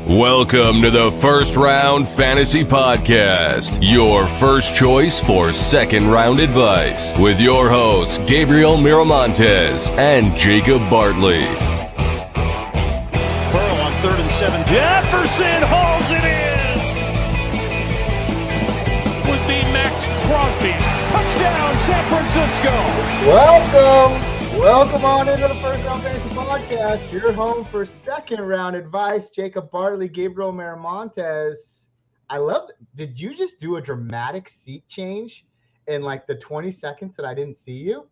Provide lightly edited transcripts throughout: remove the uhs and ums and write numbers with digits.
Welcome to the First Round Fantasy Podcast, your first choice for second round advice, with your hosts, Gabriel Miramontes and Jacob Bartley. Pearl on 3rd and 7. Jefferson hauls it in. Would be Max Crosby. Touchdown, San Francisco. Welcome on into the First Round Fantasy Podcast. Your home for second round advice. Jacob Bartley, Gabriel Miramontes. Did you just do a dramatic seat change in like the 20 seconds that I didn't see you?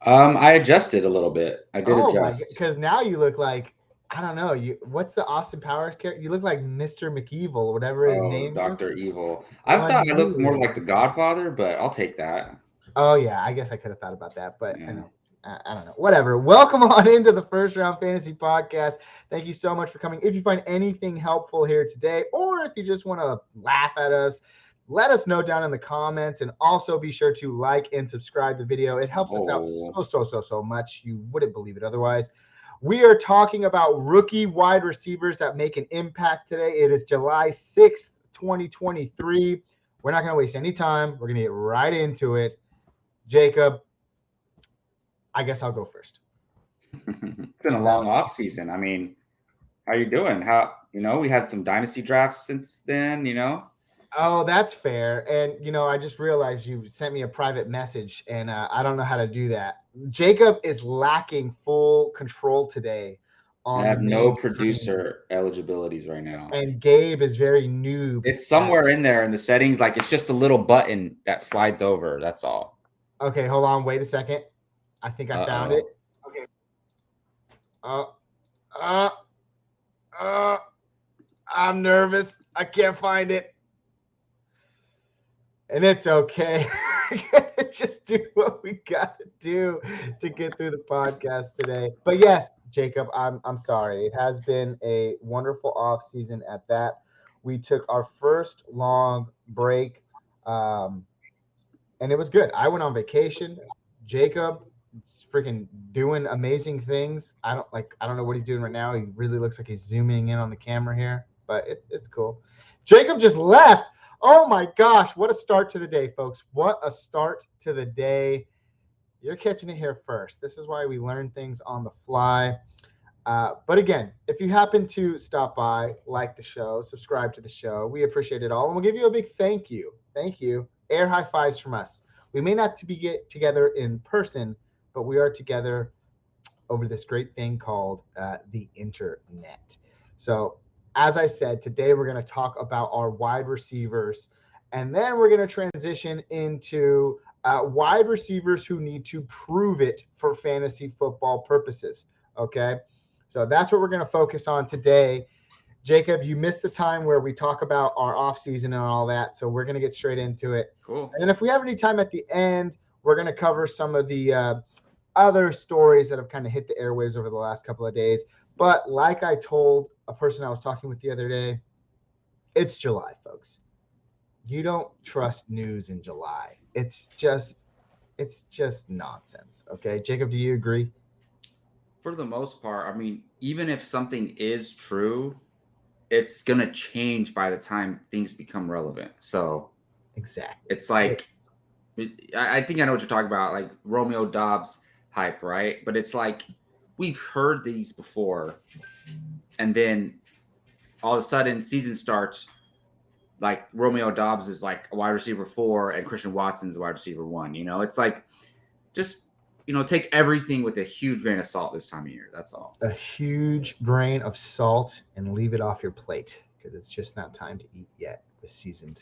I adjusted a little bit. I did adjust. Because now you look like, I don't know, what's the Austin Powers character? You look like Mr. McEvil, whatever his name Dr. is. Evil. I thought I looked more like the Godfather, but I'll take that. Oh, yeah, I guess I could have thought about that, but yeah. I don't know. Whatever. Welcome on into the First Round Fantasy Podcast. Thank you so much for coming. If you find anything helpful here today, or if you just want to laugh at us, let us know down in the comments, and also be sure to like and subscribe the video. It helps us out so much. You wouldn't believe it otherwise. We are talking about rookie wide receivers that make an impact today. It is July 6th, 2023. We're not going to waste any time. We're going to get right into it. Jacob, I guess I'll go first. It's been a long off season. I mean, how are you doing? We had some dynasty drafts since then, Oh, that's fair. And, I just realized you sent me a private message, and I don't know how to do that. Jacob is lacking full control today. I have no producer eligibilities right now. And Gabe is very new. It's somewhere in there in the settings. Like, it's just a little button that slides over. That's all. Okay, hold on. Wait a second. I think I found it. Okay. I'm nervous. I can't find it. And it's okay. Just do what we got to do to get through the podcast today. But yes, Jacob, I'm sorry. It has been a wonderful off season at that. We took our first long break, and it was good. I went on vacation. Jacob freaking doing amazing things. I don't know what he's doing right now. He really looks like he's zooming in on the camera here, but it's cool. Jacob just left. Oh my gosh, what a start to the day, folks. What a start to the day. You're catching it here first. This is why we learn things on the fly. But again, if you happen to stop by, like the show, subscribe to the show, we appreciate it all. And we'll give you a big thank you. Thank you. Air high fives from us. We may not get together in person, but we are together over this great thing called the internet. So as I said, today we're going to talk about our wide receivers, and then we're going to transition into wide receivers who need to prove it for fantasy football purposes. Okay, so that's what we're going to focus on today. Jacob, you missed the time where we talk about our offseason and all that, so we're going to get straight into it. Cool. And if we have any time at the end, we're going to cover some of the other stories that have kind of hit the airwaves over the last couple of days. But like I told a person I was talking with the other day, it's July, folks. You don't trust news in July. It's just nonsense. Okay, Jacob, do you agree? For the most part, I mean, even if something is true, it's going to change by the time things become relevant. So exactly. It's like, I think I know what you're talking about, like Romeo Dobbs hype, right? But it's like, we've heard these before, and then all of a sudden season starts, like Romeo Dobbs is like a wide receiver 4 and Christian Watson's a wide receiver 1. It's like, just, take everything with a huge grain of salt this time of year. That's all. A huge grain of salt, and leave it off your plate, because it's just not time to eat yet this season.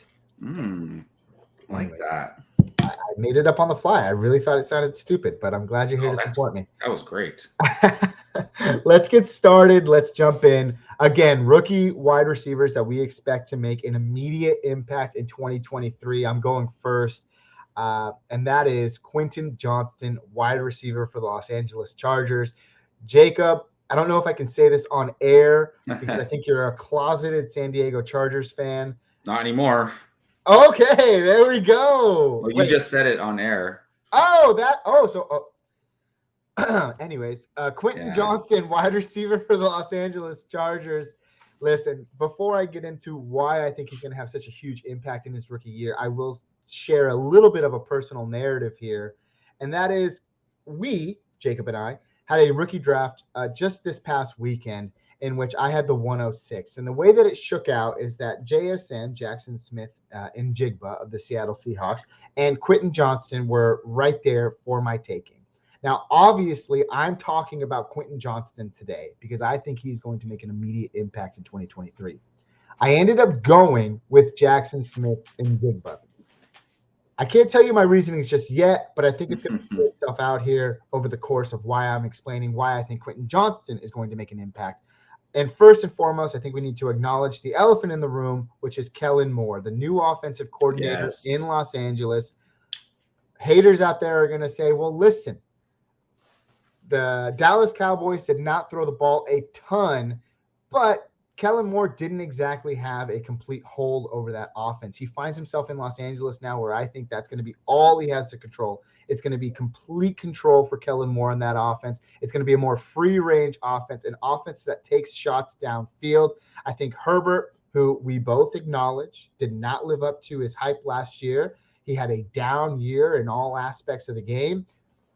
Like that. I made it up on the fly. I really thought it sounded stupid, but I'm glad you're here to support me. That was great. Let's get started. Let's jump in. Again, rookie wide receivers that we expect to make an immediate impact in 2023. I'm going first, and that is Quentin Johnston, wide receiver for the Los Angeles Chargers. Jacob, I don't know if I can say this on air, because I think you're a closeted San Diego Chargers fan. Not anymore. Okay, there we go. Well, you just said it on air. Anyways, Quentin Johnston, wide receiver for the Los Angeles Chargers. Listen, before I get into why I think he's going to have such a huge impact in his rookie year, I will share a little bit of a personal narrative here. And that is Jacob and I, had a rookie draft just this past weekend in which I had the 106. And the way that it shook out is that JSN, Jackson Smith and Jigba of the Seattle Seahawks, and Quentin Johnston were right there for my taking. Now, obviously, I'm talking about Quentin Johnston today because I think he's going to make an immediate impact in 2023. I ended up going with Jackson Smith and Jigba. I can't tell you my reasonings just yet, but I think it's going to play itself out here over the course of why I'm explaining why I think Quentin Johnston is going to make an impact. And first and foremost, I think we need to acknowledge the elephant in the room, which is Kellen Moore, the new offensive coordinator in Los Angeles. Haters out there are going to say, well, listen, the Dallas Cowboys did not throw the ball a ton, but Kellen Moore didn't exactly have a complete hold over that offense. He finds himself in Los Angeles now where I think that's going to be all he has to control. It's going to be complete control for Kellen Moore in that offense. It's going to be a more free-range offense, an offense that takes shots downfield. I think Herbert, who we both acknowledge did not live up to his hype last year, he had a down year in all aspects of the game.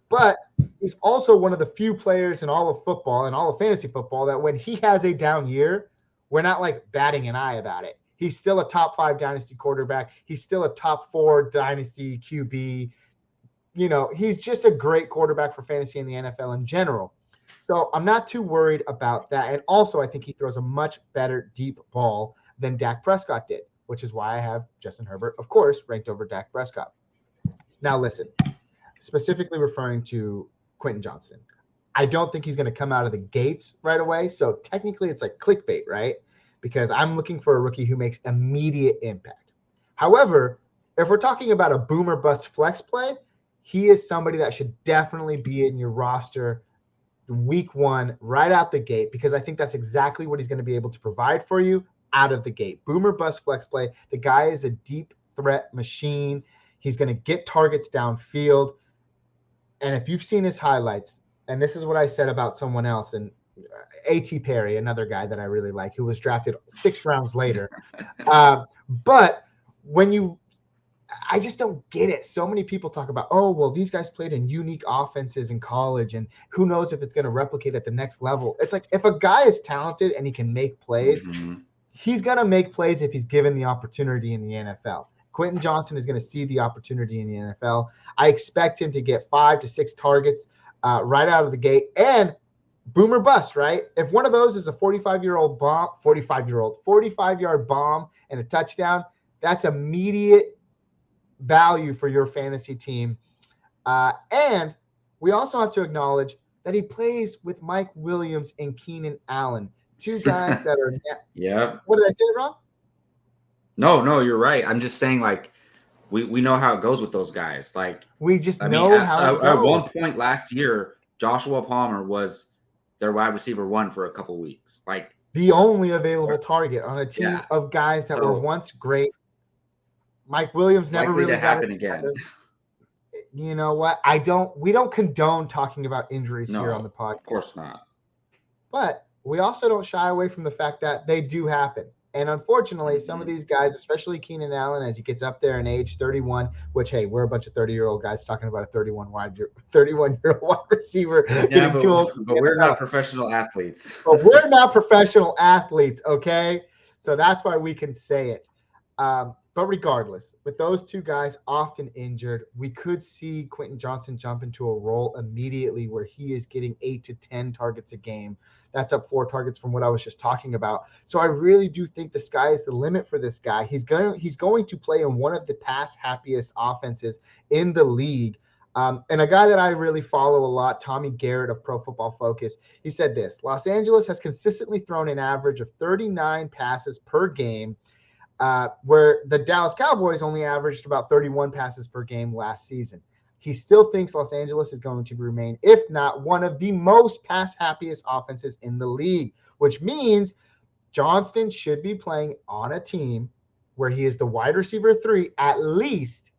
But he's also one of the few players in all of football and all of fantasy football that when he has a down year, we're not like batting an eye about it. He's still a top 5 dynasty quarterback. He's still a top 4 dynasty QB. You know, he's just a great quarterback for fantasy in the NFL in general. So I'm not too worried about that. And also, I think he throws a much better deep ball than Dak Prescott did, which is why I have Justin Herbert, of course, ranked over Dak Prescott. Now, listen. Specifically referring to Quentin Johnston. I don't think he's going to come out of the gates right away. So technically it's like clickbait, right? Because I'm looking for a rookie who makes immediate impact. However, if we're talking about a boomer bust flex play, he is somebody that should definitely be in your roster week 1 right out the gate, because I think that's exactly what he's going to be able to provide for you out of the gate. Boomer bust flex play. The guy is a deep threat machine. He's going to get targets downfield. And if you've seen his highlights, and this is what I said about someone else, and A.T. Perry, another guy that I really like, who was drafted 6 rounds later. But I just don't get it. So many people talk about, oh, well, these guys played in unique offenses in college, and who knows if it's going to replicate at the next level. It's like if a guy is talented and he can make plays, he's going to make plays if he's given the opportunity in the NFL. Quentin Johnston is going to see the opportunity in the NFL. I expect him to get 5 to 6 targets right out of the gate, and boomer bust, right? If one of those is a 45-yard bomb and a touchdown, that's immediate value for your fantasy team. And we also have to acknowledge that he plays with Mike Williams and Keenan Allen, 2 guys that are yeah. What did I say wrong? No, you're right. I'm just saying, like, we know how it goes with those guys. Like, we just know how it goes. At one point last year, Joshua Palmer was their wide receiver 1 for a couple weeks. Like, the only available target on a team of guys that were once great. Mike Williams never really happen again. You know what? We don't condone talking about injuries here on the podcast. Of course not. But we also don't shy away from the fact that they do happen. And unfortunately, some of these guys, especially Keenan Allen, as he gets up there in age 31, which, hey, we're a bunch of 30-year-old guys talking about a 31-year-old wide receiver. Yeah, but we're not professional athletes. But we're not professional athletes, okay? So that's why we can say it. But regardless, with those 2 guys often injured, we could see Quentin Johnston jump into a role immediately where he is getting 8 to 10 targets a game. That's up 4 targets from what I was just talking about. So I really do think the sky is the limit for this guy. He's going to play in one of the pass happiest offenses in the league. And a guy that I really follow a lot, Tommy Garrett of Pro Football Focus, he said this: Los Angeles has consistently thrown an average of 39 passes per game, where the Dallas Cowboys only averaged about 31 passes per game last season. He still thinks Los Angeles is going to remain, if not one of the most pass-happiest offenses in the league, which means Johnston should be playing on a team where he is the wide receiver 3 at least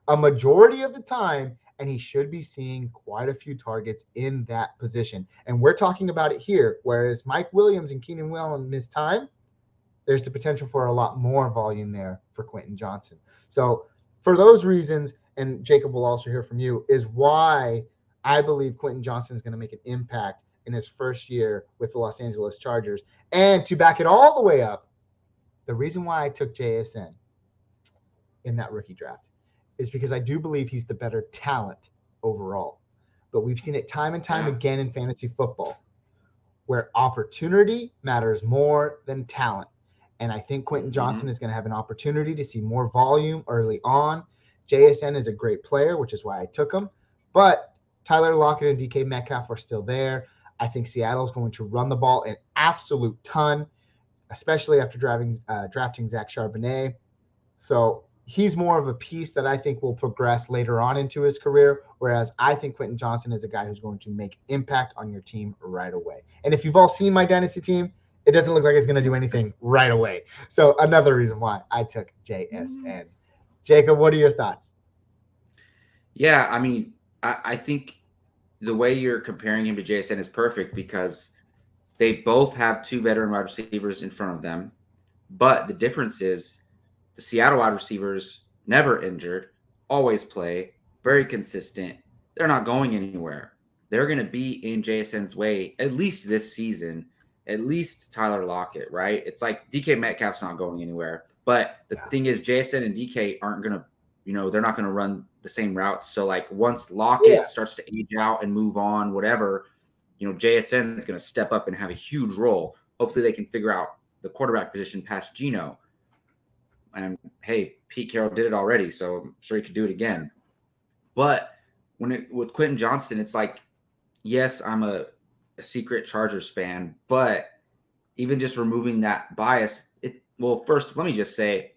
a majority of the time, and he should be seeing quite a few targets in that position. And we're talking about it here, whereas Mike Williams and Keenan Allen missed time, there's the potential for a lot more volume there for Quentin Johnson. So for those reasons, and Jacob will also hear from you, is why I believe Quentin Johnson is going to make an impact in his first year with the Los Angeles Chargers. And to back it all the way up, the reason why I took JSN in that rookie draft is because I do believe he's the better talent overall. But we've seen it time and time again in fantasy football where opportunity matters more than talent. And I think Quentin Johnson is going to have an opportunity to see more volume early on. JSN is a great player, which is why I took him. But Tyler Lockett and DK Metcalf are still there. I think Seattle's going to run the ball an absolute ton, especially after drafting Zach Charbonnet. So he's more of a piece that I think will progress later on into his career, whereas I think Quentin Johnson is a guy who's going to make impact on your team right away. And if you've all seen my dynasty team, it doesn't look like it's going to do anything right away. So another reason why I took JSN. Jacob, what are your thoughts? Yeah, I mean, I think the way you're comparing him to JSN is perfect because they both have two veteran wide receivers in front of them. But the difference is the Seattle wide receivers never injured, always play, very consistent. They're not going anywhere. They're going to be in JSN's way at least this season, at least Tyler Lockett, right? It's like DK Metcalf's not going anywhere. But the thing is, JSN and DK aren't going to, they're not going to run the same routes. So, like, once Lockett starts to age out and move on, whatever, JSN is going to step up and have a huge role. Hopefully they can figure out the quarterback position past Geno. And, hey, Pete Carroll did it already, so I'm sure he could do it again. But with Quentin Johnston, it's like, yes, I'm a secret Chargers fan, but even just removing that bias, first, let me just say,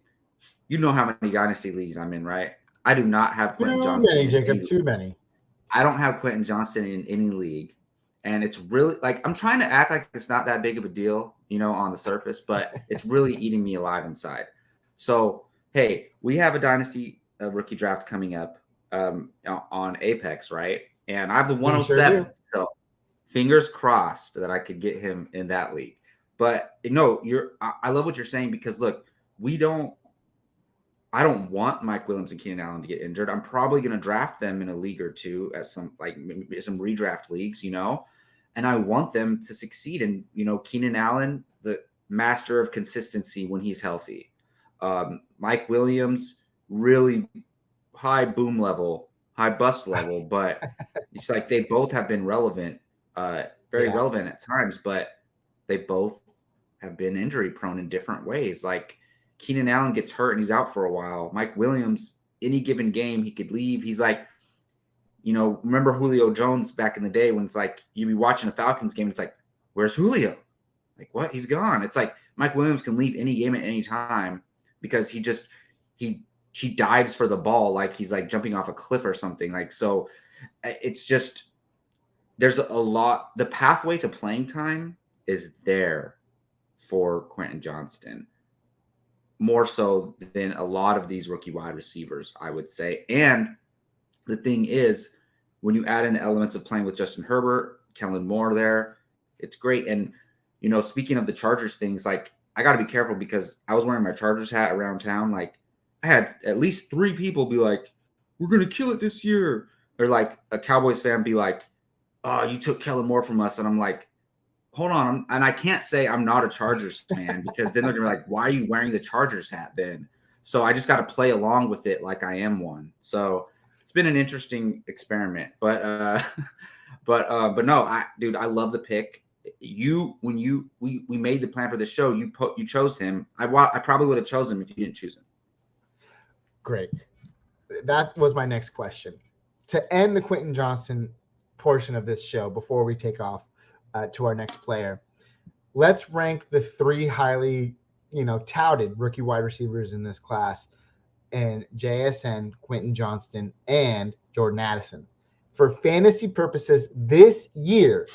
you know how many dynasty leagues I'm in, right? I do not have Quentin Johnston. Too many, Jacob, too many. I don't have Quentin Johnston in any league. And it's really, like, I'm trying to act like it's not that big of a deal, on the surface, but it's really eating me alive inside. So, hey, we have a dynasty rookie draft coming up on Apex, right? And I have the 107. Sure, so fingers crossed that I could get him in that league. But I love what you're saying because look, I don't want Mike Williams and Keenan Allen to get injured. I'm probably going to draft them in a league or two at some redraft leagues, and I want them to succeed. And, Keenan Allen, the master of consistency when he's healthy. Mike Williams, really high boom level, high bust level, but it's like they both have been relevant, very relevant at times, but they both have been injury prone in different ways. Like Keenan Allen gets hurt and he's out for a while. Mike Williams, any given game, he could leave. He's like, remember Julio Jones back in the day when it's like you'd be watching a Falcons game. And it's like, where's Julio? Like, what? He's gone. It's like Mike Williams can leave any game at any time because he dives for the ball like he's like jumping off a cliff or something. Like, so it's just there's a lot. The pathway to playing time is there for Quentin Johnston, more so than a lot of these rookie wide receivers, I would say. And the thing is, when you add in elements of playing with Justin Herbert, Kellen Moore there, it's great. And, speaking of the Chargers things, like, I got to be careful because I was wearing my Chargers hat around town. Like, I had at least 3 people be like, we're going to kill it this year. Or like a Cowboys fan be like, oh, you took Kellen Moore from us. And I'm like, hold on. And I can't say I'm not a Chargers fan because then they're going to be like, why are you wearing the Chargers hat then? So I just got to play along with it like I am one. So it's been an interesting experiment. But no, I love the pick. When we made the plan for the show, you chose him. I probably would have chosen him if you didn't choose him. Great. That was my next question. To end the Quentin Johnson portion of this show before we take off to our next player, let's rank the 3 highly, touted rookie wide receivers in this class, and JSN, Quentin Johnston, and Jordan Addison. For fantasy purposes this year,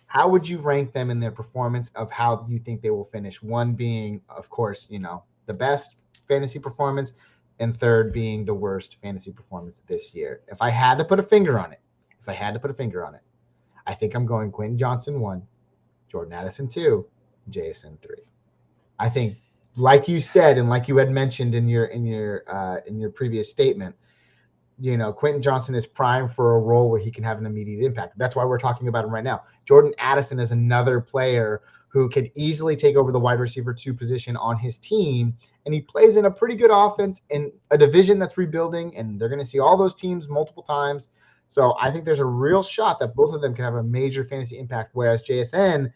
how would you rank them in their performance of how you think they will finish? 1 being, of course, the best fantasy performance, and 3rd being the worst fantasy performance this year. If I had to put a finger on it, I think I'm going Quentin Johnson 1, Jordan Addison 2, JSN 3. I think, like you said, and like you had mentioned in your previous statement, Quentin Johnston is primed for a role where he can have an immediate impact. That's why we're talking about him right now. Jordan Addison is another player who could easily take over the wide receiver 2 position on his team, and he plays in a pretty good offense in a division that's rebuilding, and they're going to see all those teams multiple times. So I think there's a real shot that both of them can have a major fantasy impact, whereas JSN,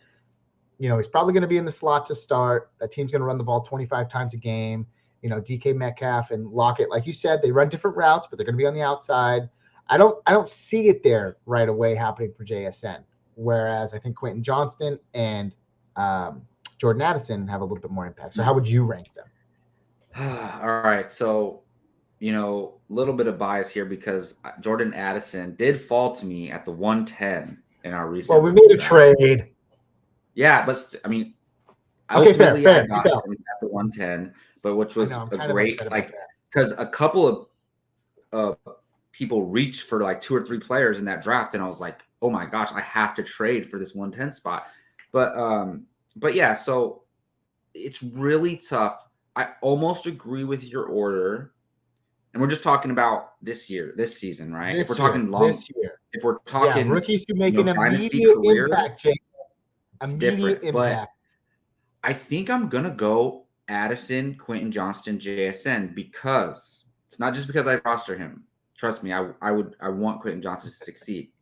he's probably going to be in the slot to start. A team's going to run the ball 25 times a game. DK Metcalf and Lockett, like you said, they run different routes, but they're going to be on the outside. I don't see it there right away happening for JSN, whereas I think Quentin Johnston and Jordan Addison have a little bit more impact. So how would you rank them? All right. So, a little bit of bias here because Jordan Addison did fall to me at the 110 in our recent. Well, we made a trade. Yeah, but I mean, okay, fair. I got him at the 110, but which was a great, because a couple of people reached for like 2 or 3 players in that draft, and I was like, oh my gosh, I have to trade for this 110 spot. But yeah, so it's really tough. I almost agree with your order. And we're just talking about this season, right? If we're talking rookies who make an immediate impact, Jake. Immediate impact. But I think I'm gonna go Addison, Quentin Johnston, JSN, because it's not just because I roster him. Trust me, I want Quentin Johnston to succeed.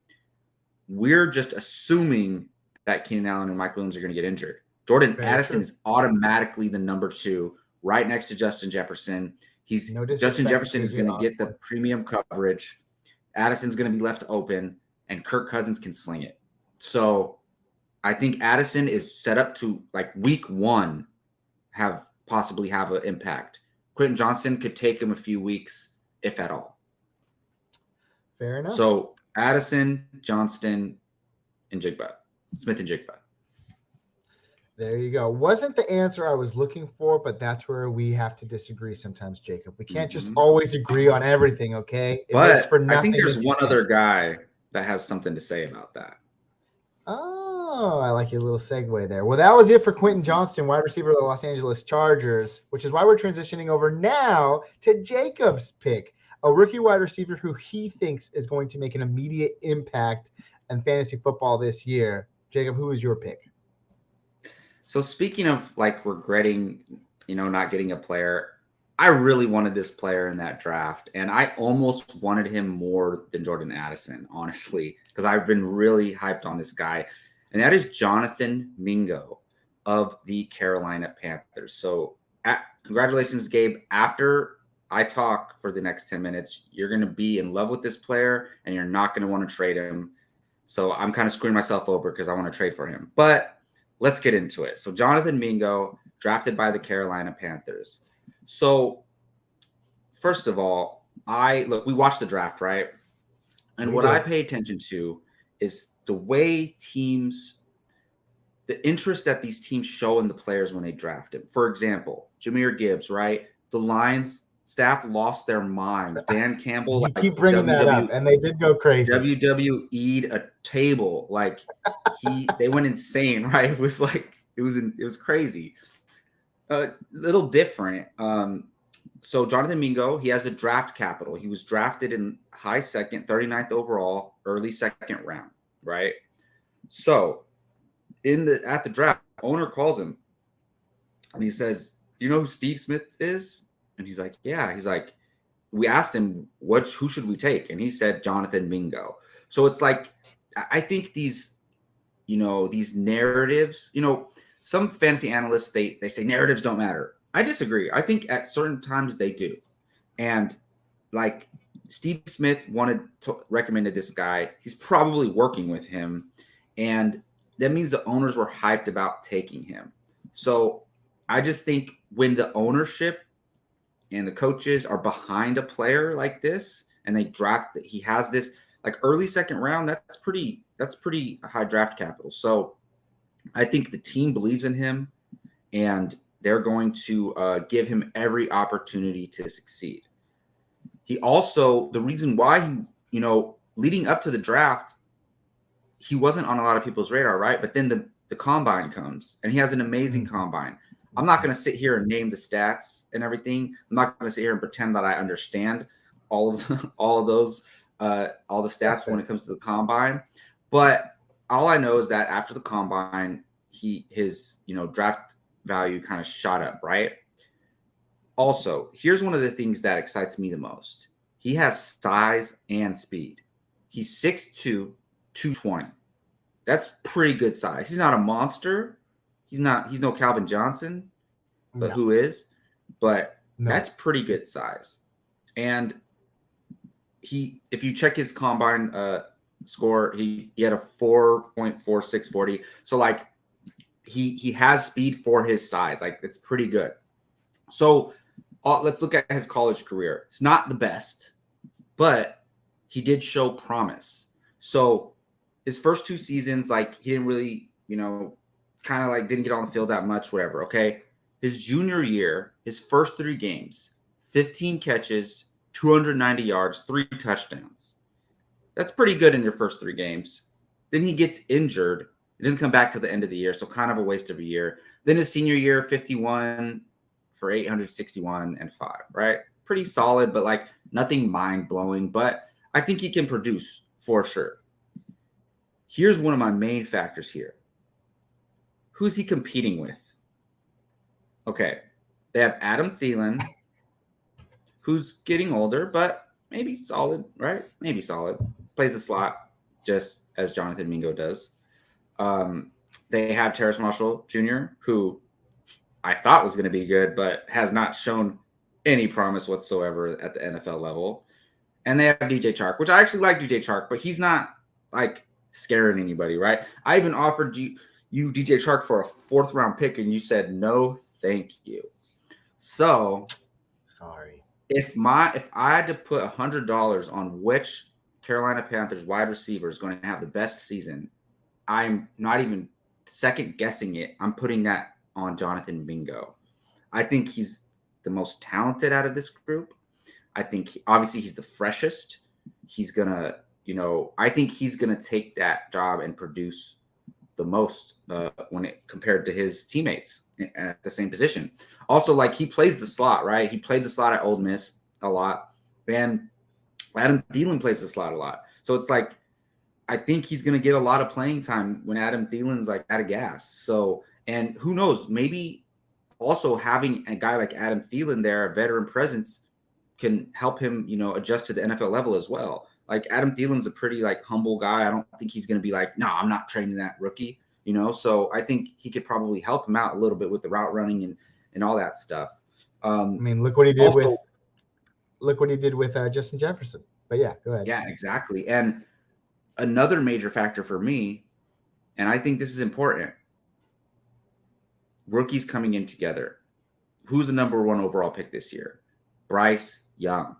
We're just assuming that Keenan Allen and Mike Williams are going to get injured. Jordan Addison is automatically the number 2, right next to Justin Jefferson. Justin Jefferson is going to get the premium coverage. Addison's going to be left open, and Kirk Cousins can sling it. So I think Addison is set up to, like, week 1 possibly have an impact. Quentin Johnston could take him a few weeks, if at all. Fair enough. So Addison, Johnston, and Smith and Jigba. There you go. Wasn't the answer I was looking for, but that's where we have to disagree sometimes, Jacob. We can't just always agree on everything, okay? But I think there's one other guy that has something to say about that. Oh, I like your little segue there. Well, that was it for Quentin Johnston, wide receiver of the Los Angeles Chargers, which is why we're transitioning over now to Jacob's pick, a rookie wide receiver who he thinks is going to make an immediate impact in fantasy football this year. Jacob, who is your pick? So speaking of like regretting, not getting a player, I really wanted this player in that draft, and I almost wanted him more than Jordan Addison, honestly, because I've been really hyped on this guy, and that is Jonathan Mingo of the Carolina Panthers. So congratulations, Gabe. After I talk for the next 10 minutes, you're going to be in love with this player, and you're not going to want to trade him. So I'm kind of screwing myself over because I want to trade for him. But let's get into it. So Jonathan Mingo, drafted by the Carolina Panthers. So first of all, we watched the draft, right? And what I pay attention to is the way the interest that these teams show in the players when they draft him. For example, Jahmyr Gibbs, right? The Lions staff lost their mind. Dan Campbell, you keep bringing that up, and they did go crazy. WWE'd a table, like they went insane, right? It was like it was crazy. A little different. So Jonathan Mingo, he has the draft capital. He was drafted in high second, 39th overall, early second round, right? So at the draft, owner calls him and he says, "Do you know who Steve Smith is?" And he's like, "Yeah." He's like, we asked him, who should we take? And he said, Jonathan Mingo. So it's like, I think these narratives, some fantasy analysts, they say narratives don't matter. I disagree. I think at certain times they do. And like Steve Smith recommended this guy. He's probably working with him. And that means the owners were hyped about taking him. So I just think when the ownership and the coaches are behind a player like this, and they draft that he has this like early second round, that's pretty high draft capital. So I think the team believes in him, and they're going to give him every opportunity to succeed. He also, the reason why he, leading up to the draft, he wasn't on a lot of people's radar, right? But then the combine comes, and he has an amazing combine. I'm not going to sit here and name the stats and everything. I'm not going to sit here and pretend that I understand all of those all the stats when it comes to the combine. But all I know is that after the combine, his draft value kind of shot up, right? Also, here's one of the things that excites me the most. He has size and speed. He's 6'2", 220. That's pretty good size. He's not a monster. He's no Calvin Johnson, but who is? But that's pretty good size. And if you check his combine score, he had a 4.4640. So like he has speed for his size. Like it's pretty good. So let's look at his college career. It's not the best, but he did show promise. So his first 2 seasons, like he didn't really, kind of like didn't get on the field that much, whatever. Okay. His junior year, his first 3 games, 15 catches, 290 yards, 3 touchdowns. That's pretty good in your first 3 games. Then he gets injured. It doesn't come back to the end of the year, so kind of a waste of a year. Then his senior year, 51 for 861 and 5, right? Pretty solid, but like nothing mind-blowing. But I think he can produce for sure. Here's one of my main factors here. Who's he competing with? Okay, they have Adam Thielen, who's getting older, but maybe solid, right? Maybe solid. Plays the slot just as Jonathan Mingo does. They have Terrace Marshall Jr., who I thought was going to be good, but has not shown any promise whatsoever at the NFL level. And they have DJ Chark, which I actually like DJ Chark, but he's not like scaring anybody, right? I even offered you DJ Chark for a 4th round pick, and you said no, thank you. So sorry. If I had to put $100 on which Carolina Panthers wide receiver is going to have the best season, I'm not even second guessing it. I'm putting that on Jonathan Mingo. I think he's the most talented out of this group. I think obviously he's the freshest. He's gonna, I think he's gonna take that job and produce the most when it compared to his teammates at the same position. Also, like he plays the slot, right? He played the slot at Ole Miss a lot, and Adam Thielen plays the slot a lot. So it's like I think he's going to get a lot of playing time when Adam Thielen's like out of gas. So, and who knows, maybe also having a guy like Adam Thielen there, a veteran presence, can help him, adjust to the NFL level as well. Like Adam Thielen's a pretty like humble guy. I don't think he's going to be like, no, I'm not training that rookie, So I think he could probably help him out a little bit with the route running and all that stuff. Look what he did with Justin Jefferson. But yeah, go ahead. Yeah, exactly. And another major factor for me, and I think this is important, rookies coming in together. Who's the number 1 overall pick this year? Bryce Young.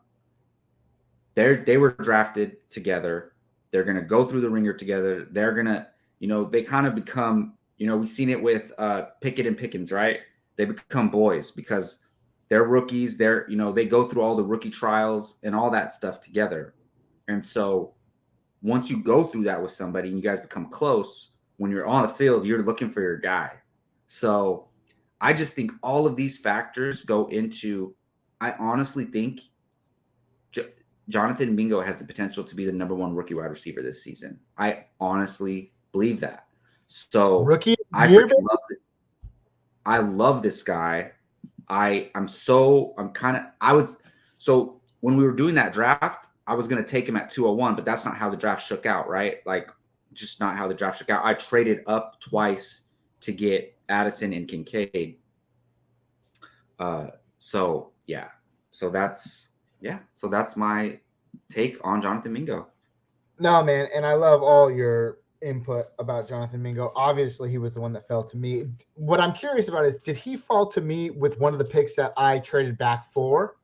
They were drafted together. They're going to go through the ringer together. They're going to, they kind of become, we've seen it with Pickett and Pickens, right? They become boys because they're rookies. They go through all the rookie trials and all that stuff together. And so once you go through that with somebody and you guys become close, when you're on the field, you're looking for your guy. So I just think all of these factors go into, I honestly think Jonathan Mingo has the potential to be the number 1 rookie wide receiver this season. I honestly believe that. So rookie, I love this guy. So when we were doing that draft, I was going to take him at 201, but that's not how the draft shook out, right? Like just not how the draft shook out. I traded up twice to get Addison and Kincaid. So that's my take on Jonathan Mingo. No, man, and I love all your input about Jonathan Mingo. Obviously, he was the one that fell to me. What I'm curious about is, did he fall to me with one of the picks that I traded back for?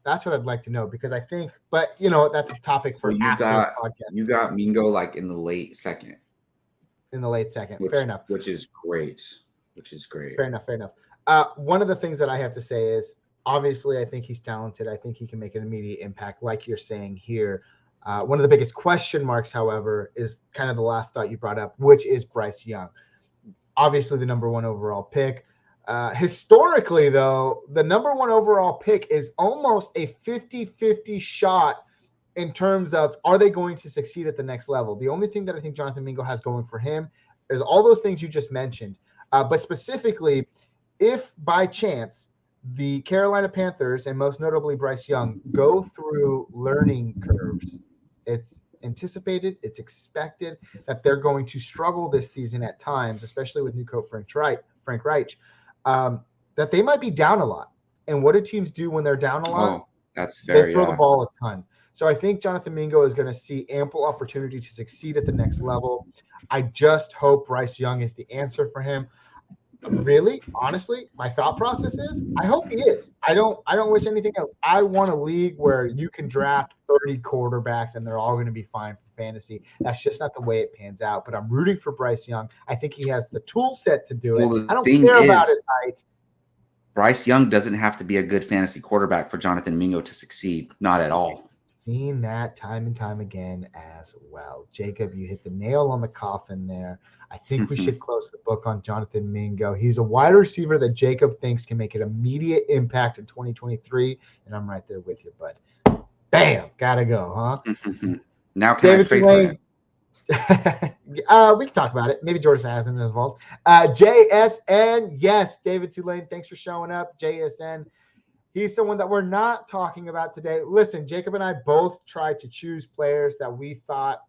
That's what I'd like to know, because I think, but that's a topic for after the podcast. You got Mingo like in the late second. Fair enough. Which is great. Fair enough. One of the things that I have to say is, obviously, I think he's talented. I think he can make an immediate impact, like you're saying here. One of the biggest question marks, however, is kind of the last thought you brought up, which is Bryce Young. Obviously, the number 1 overall pick. Historically, though, the number 1 overall pick is almost a 50-50 shot in terms of are they going to succeed at the next level. The only thing that I think Jonathan Mingo has going for him is all those things you just mentioned. But specifically, if by chance the Carolina Panthers, and most notably Bryce Young, go through learning curves, it's anticipated, it's expected that they're going to struggle this season at times, especially with new coach Frank Reich, that they might be down a lot. And what do teams do when they're down a lot? They throw the ball a ton. So I think Jonathan Mingo is going to see ample opportunity to succeed at the next level. I just hope Bryce Young is the answer for him. Really, honestly, my thought process is I hope he is. I don't wish anything else. I want a league where you can draft 30 quarterbacks and they're all going to be fine for fantasy. That's just not the way it pans out. But I'm rooting for Bryce Young. I think he has the tool set to do it. I don't care about his height. Bryce Young doesn't have to be a good fantasy quarterback for Jonathan Mingo to succeed. Not at all. Seen that time and time again as well. Jacob, you hit the nail on the coffin there. I think we should close the book on Jonathan Mingo. He's a wide receiver that Jacob thinks can make an immediate impact in 2023, and I'm right there with you, bud. Bam! Gotta go, huh? Now can I trade for him? We can talk about it. Maybe Jordan Addison is involved. JSN, yes, David Tulane, thanks for showing up. JSN, he's someone that we're not talking about today. Listen, Jacob and I both tried to choose players that we thought.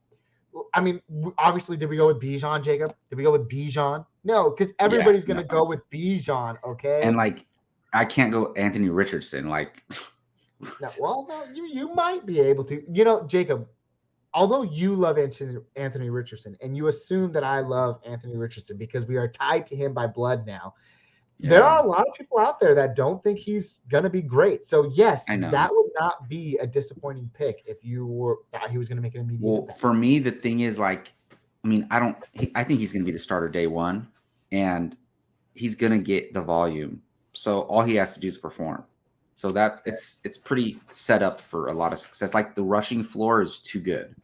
I mean, obviously, did we go with Bijan, Jacob? Did we go with Bijan? No, because everybody's going to go with Bijan, okay? And, I can't go Anthony Richardson. No, you might be able to. You know, Jacob, although you love Anthony Richardson, and you assume that I love Anthony Richardson because we are tied to him by blood now, there are a lot of people out there that don't think he's going to be great. So, yes, that would not be a disappointing pick if you thought he was going to make an immediate impact. For me, the thing is, I think he's going to be the starter day one, and he's going to get the volume. So all he has to do is perform. So it's pretty set up for a lot of success. Like the rushing floor is too good,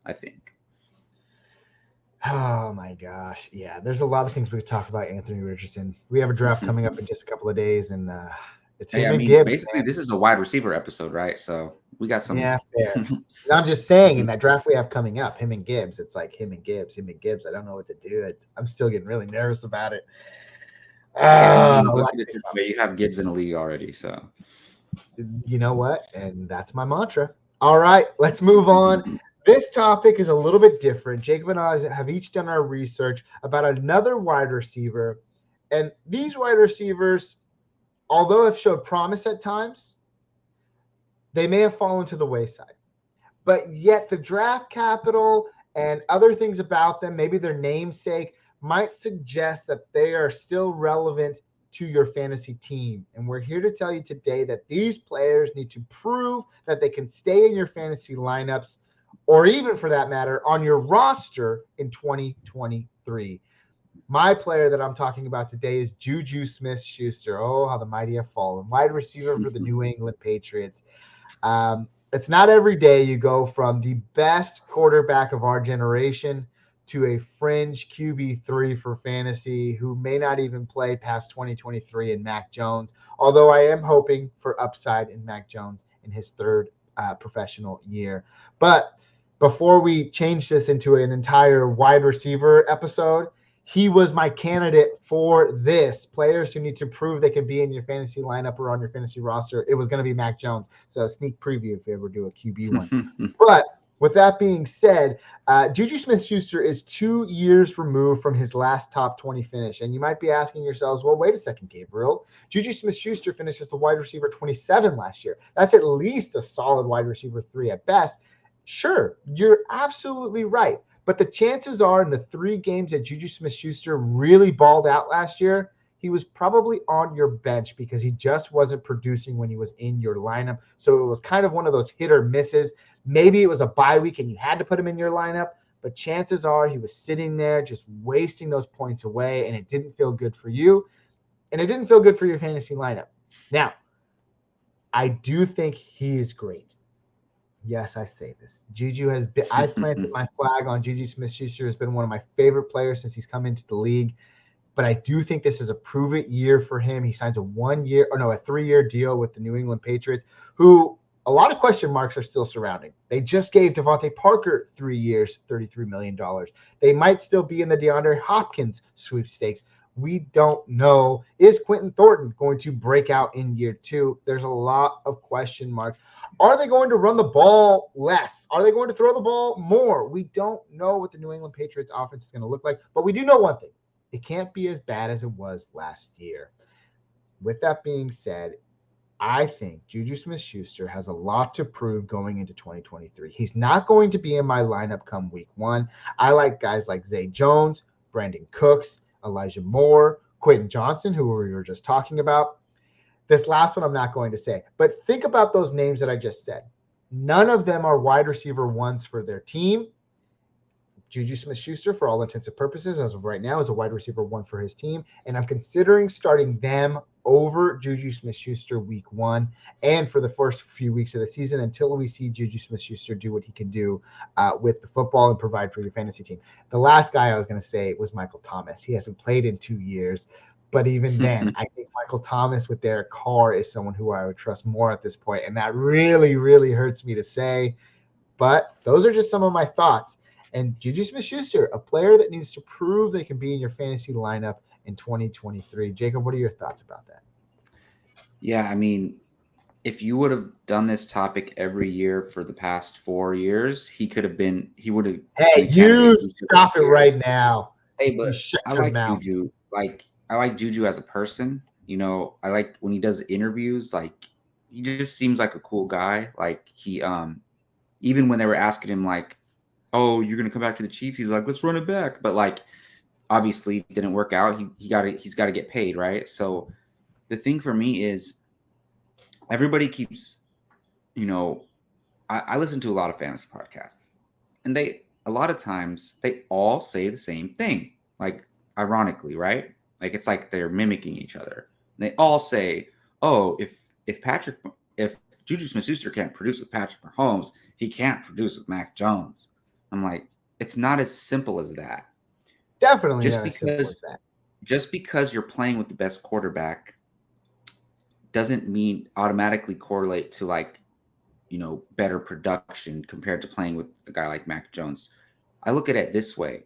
I think. Oh my gosh. Yeah, there's a lot of things we could talk about Anthony Richardson. We have a draft coming up in just a couple of days, and it's him and Gibbs. Basically, man. This is a wide receiver episode, right? So we got some. Yeah, fair. I'm just saying, in that draft we have coming up, him and Gibbs, it's like him and Gibbs. I don't know what to do. I'm still getting really nervous about it. You have Gibbs in the league already, so. You know what? And that's my mantra. All right, let's move on. This topic is a little bit different. Jacob and I have each done our research about another wide receiver. And these wide receivers, although have showed promise at times, they may have fallen to the wayside. But yet the draft capital and other things about them, maybe their namesake, might suggest that they are still relevant to your fantasy team. And we're here to tell you today that these players need to prove that they can stay in your fantasy lineups, or even for that matter, on your roster in 2023. My player that I'm talking about today is Juju Smith-Schuster. Oh, how the mighty have fallen. Wide receiver for the New England Patriots. It's not every day you go from the best quarterback of our generation to a fringe QB3 for fantasy who may not even play past 2023 in Mac Jones, although I am hoping for upside in Mac Jones in his third professional year. But before we change this into an entire wide receiver episode, he was my candidate for this. Players who need to prove they can be in your fantasy lineup or on your fantasy roster. It was going to be Mac Jones. So a sneak preview if you ever do a QB one. But with that being said, Juju Smith-Schuster is 2 years removed from his last top 20 finish. And you might be asking yourselves, well, wait a second, Gabriel. Juju Smith-Schuster finished as the wide receiver 27 last year. That's at least a solid wide receiver 3 at best. Sure, you're absolutely right. But the chances are in the 3 games that Juju Smith-Schuster really balled out last year, he was probably on your bench because he just wasn't producing when he was in your lineup. So it was kind of one of those hit or misses. Maybe it was a bye week and you had to put him in your lineup, but chances are he was sitting there just wasting those points away, and it didn't feel good for you, and it didn't feel good for your fantasy lineup. Now, I do think he is great. Yes, I say this. Juju has been, I've planted my flag on Juju Smith-Schuster, has been one of my favorite players since he's come into the league. but I do think this is a prove-it year for him. He signs a 3-year deal with the New England Patriots, who a lot of question marks are still surrounding. They just gave Devontae Parker 3 years, $33 million. They might still be in the DeAndre Hopkins sweepstakes. We don't know. Is Quentin Thornton going to break out in year 2? There's a lot of question marks. Are they going to run the ball less? Are they going to throw the ball more? We don't know what the New England Patriots offense is going to look like, but we do know one thing. It can't be as bad as it was last year. With that being said, I think Juju Smith-Schuster has a lot to prove going into 2023. He's not going to be in my lineup come week 1. I like guys like Zay Jones, Brandon Cooks, Elijah Moore, Quentin Johnson, who we were just talking about. This last one I'm not going to say, but think about those names that I just said. None of them are wide receiver ones for their team. Juju Smith-Schuster, for all intents and purposes, as of right now, is a wide receiver 1 for his team, and I'm considering starting them over Juju Smith-Schuster week 1 and for the first few weeks of the season until we see Juju Smith-Schuster do what he can do with the football and provide for your fantasy team. The last guy I was going to say was Michael Thomas. He hasn't played in 2 years, but even then, I think Michael Thomas with Derek Carr is someone who I would trust more at this point, and that really, really hurts me to say, but those are just some of my thoughts. And Juju Smith-Schuster, a player that needs to prove they can be in your fantasy lineup in 2023. Jacob, what are your thoughts about that? Yeah, I mean, if you would have done this topic every year for the past 4 years, he would have. Hey, you stop it right now. Hey, but I like Juju. I like Juju as a person. You know, I like when he does interviews, like he just seems like a cool guy. Like he even when they were asking him like, oh, you're going to come back to the Chiefs? He's like, let's run it back. But like, obviously it didn't work out. He's got to get paid. Right. So the thing for me is everybody keeps, you know, I listen to a lot of fantasy podcasts and a lot of times they all say the same thing, like ironically, right? Like, it's like they're mimicking each other. And they all say, oh, if Juju Smith-Schuster can't produce with Patrick Mahomes, he can't produce with Mac Jones. I'm like, it's not as simple as that. Definitely not as simple as that. Just because you're playing with the best quarterback doesn't mean automatically correlate to, like, you know, better production compared to playing with a guy like Mac Jones. I look at it this way.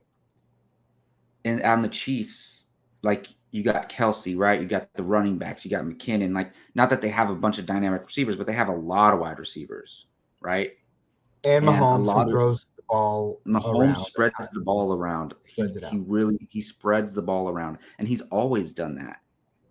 And on the Chiefs, like, you got Kelsey, right? You got the running backs, you got McKinnon. Like, not that they have a bunch of dynamic receivers, but they have a lot of wide receivers, right? And Mahomes throws the ball. Mahomes spreads the ball around. He spreads the ball around, and he's always done that.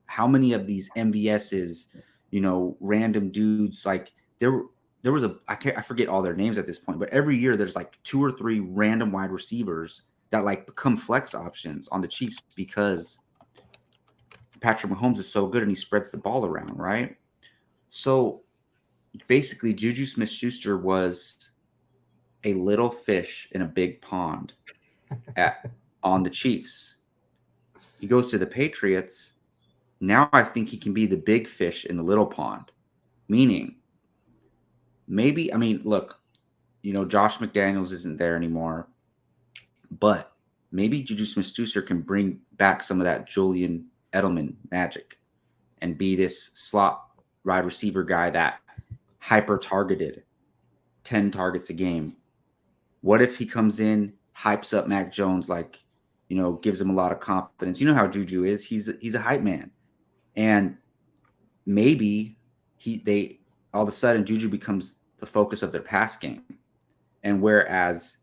How many of these MVSs, you know, random dudes, like there was I forget all their names at this point, but every year there's like 2 or 3 random wide receivers that like become flex options on the Chiefs because Patrick Mahomes is so good and he spreads the ball around, right? So basically, Juju Smith-Schuster was a little fish in a big pond on the Chiefs. He goes to the Patriots. Now I think he can be the big fish in the little pond, meaning maybe, I mean, look, you know, Josh McDaniels isn't there anymore, but maybe Juju Smith-Schuster can bring back some of that Julian Edelman magic and be this slot wide receiver guy that hyper targeted 10 targets a game. What if he comes in, hypes up Mac Jones, like, you know, gives him a lot of confidence? You know how Juju is. He's a hype man. And maybe they all of a sudden Juju becomes the focus of their pass game. And whereas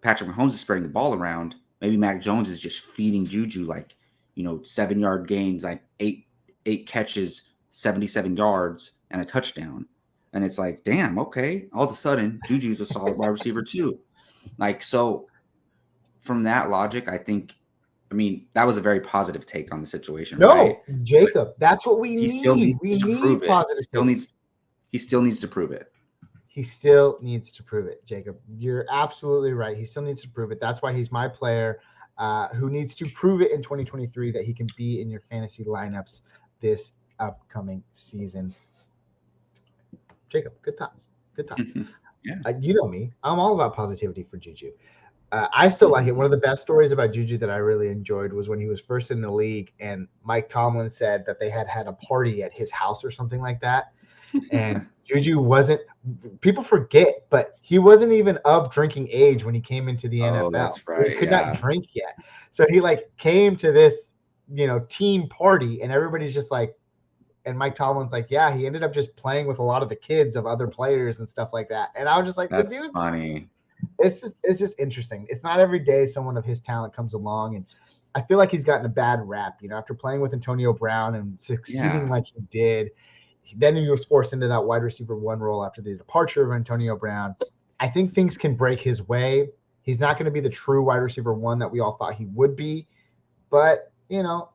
Patrick Mahomes is spreading the ball around, maybe Mac Jones is just feeding Juju, like, you know, 7-yard gains, like eight catches, 77 yards, and a touchdown. And it's like, damn, okay. All of a sudden, Juju's a solid wide receiver too. Like, so from that logic, I think, I mean, that was a very positive take on the situation. No, right? Jacob, that's what we need. We need positive takes. He still needs to prove it. He still needs to prove it, Jacob. You're absolutely right. He still needs to prove it. That's why he's my player who needs to prove it in 2023 that he can be in your fantasy lineups this upcoming season. Jacob, good thoughts. Good thoughts. Yeah. You know me. I'm all about positivity for Juju. I still like it. One of the best stories about Juju that I really enjoyed was when he was first in the league, and Mike Tomlin said that they had a party at his house or something like that. And Juju wasn't – people forget, but he wasn't even of drinking age when he came into the NFL. That's right. So he could not drink yet. So he, came to this, team party, and everybody's just like – and Mike Tomlin's like, yeah, he ended up just playing with a lot of the kids of other players and stuff like that. And I was just like, that's the dude's funny. It's just interesting. It's not every day someone of his talent comes along, and I feel like he's gotten a bad rap, after playing with Antonio Brown and succeeding like he did. Then he was forced into that wide receiver 1 role after the departure of Antonio Brown. I think things can break his way. He's not going to be the true wide receiver 1 that we all thought he would be, but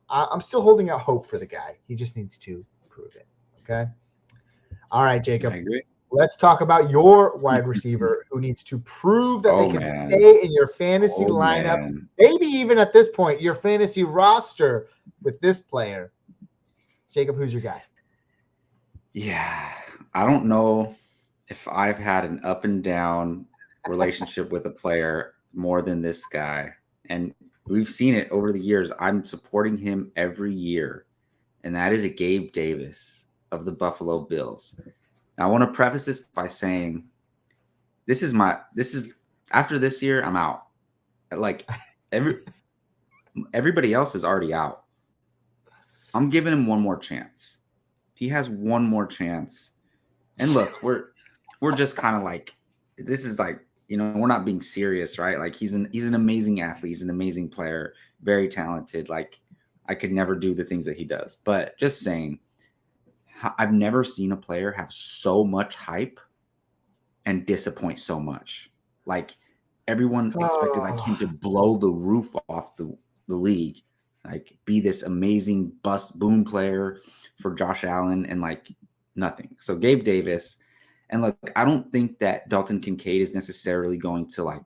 I'm still holding out hope for the guy. He just needs to prove it. Okay. All right, Jacob. I agree. Let's talk about your wide receiver who needs to prove that they can stay in your fantasy lineup, maybe even at this point, your fantasy roster with this player. Jacob, who's your guy? Yeah, I don't know if I've had an up and down relationship with a player more than this guy. And we've seen it over the years. I'm supporting him every year, and that is a Gabe Davis of the Buffalo Bills. Now, I want to preface this by saying this is after this year, I'm out. Everybody else is already out. I'm giving him one more chance. He has one more chance. And look, we're just kind of this is we're not being serious, right? He's an amazing athlete. He's an amazing player, very talented. I could never do the things that he does. But just saying, I've never seen a player have so much hype and disappoint so much. Everyone expected him to blow the roof off the league, be this amazing boom player for Josh Allen, and nothing. So Gabe Davis, and look, I don't think that Dalton Kincaid is necessarily going to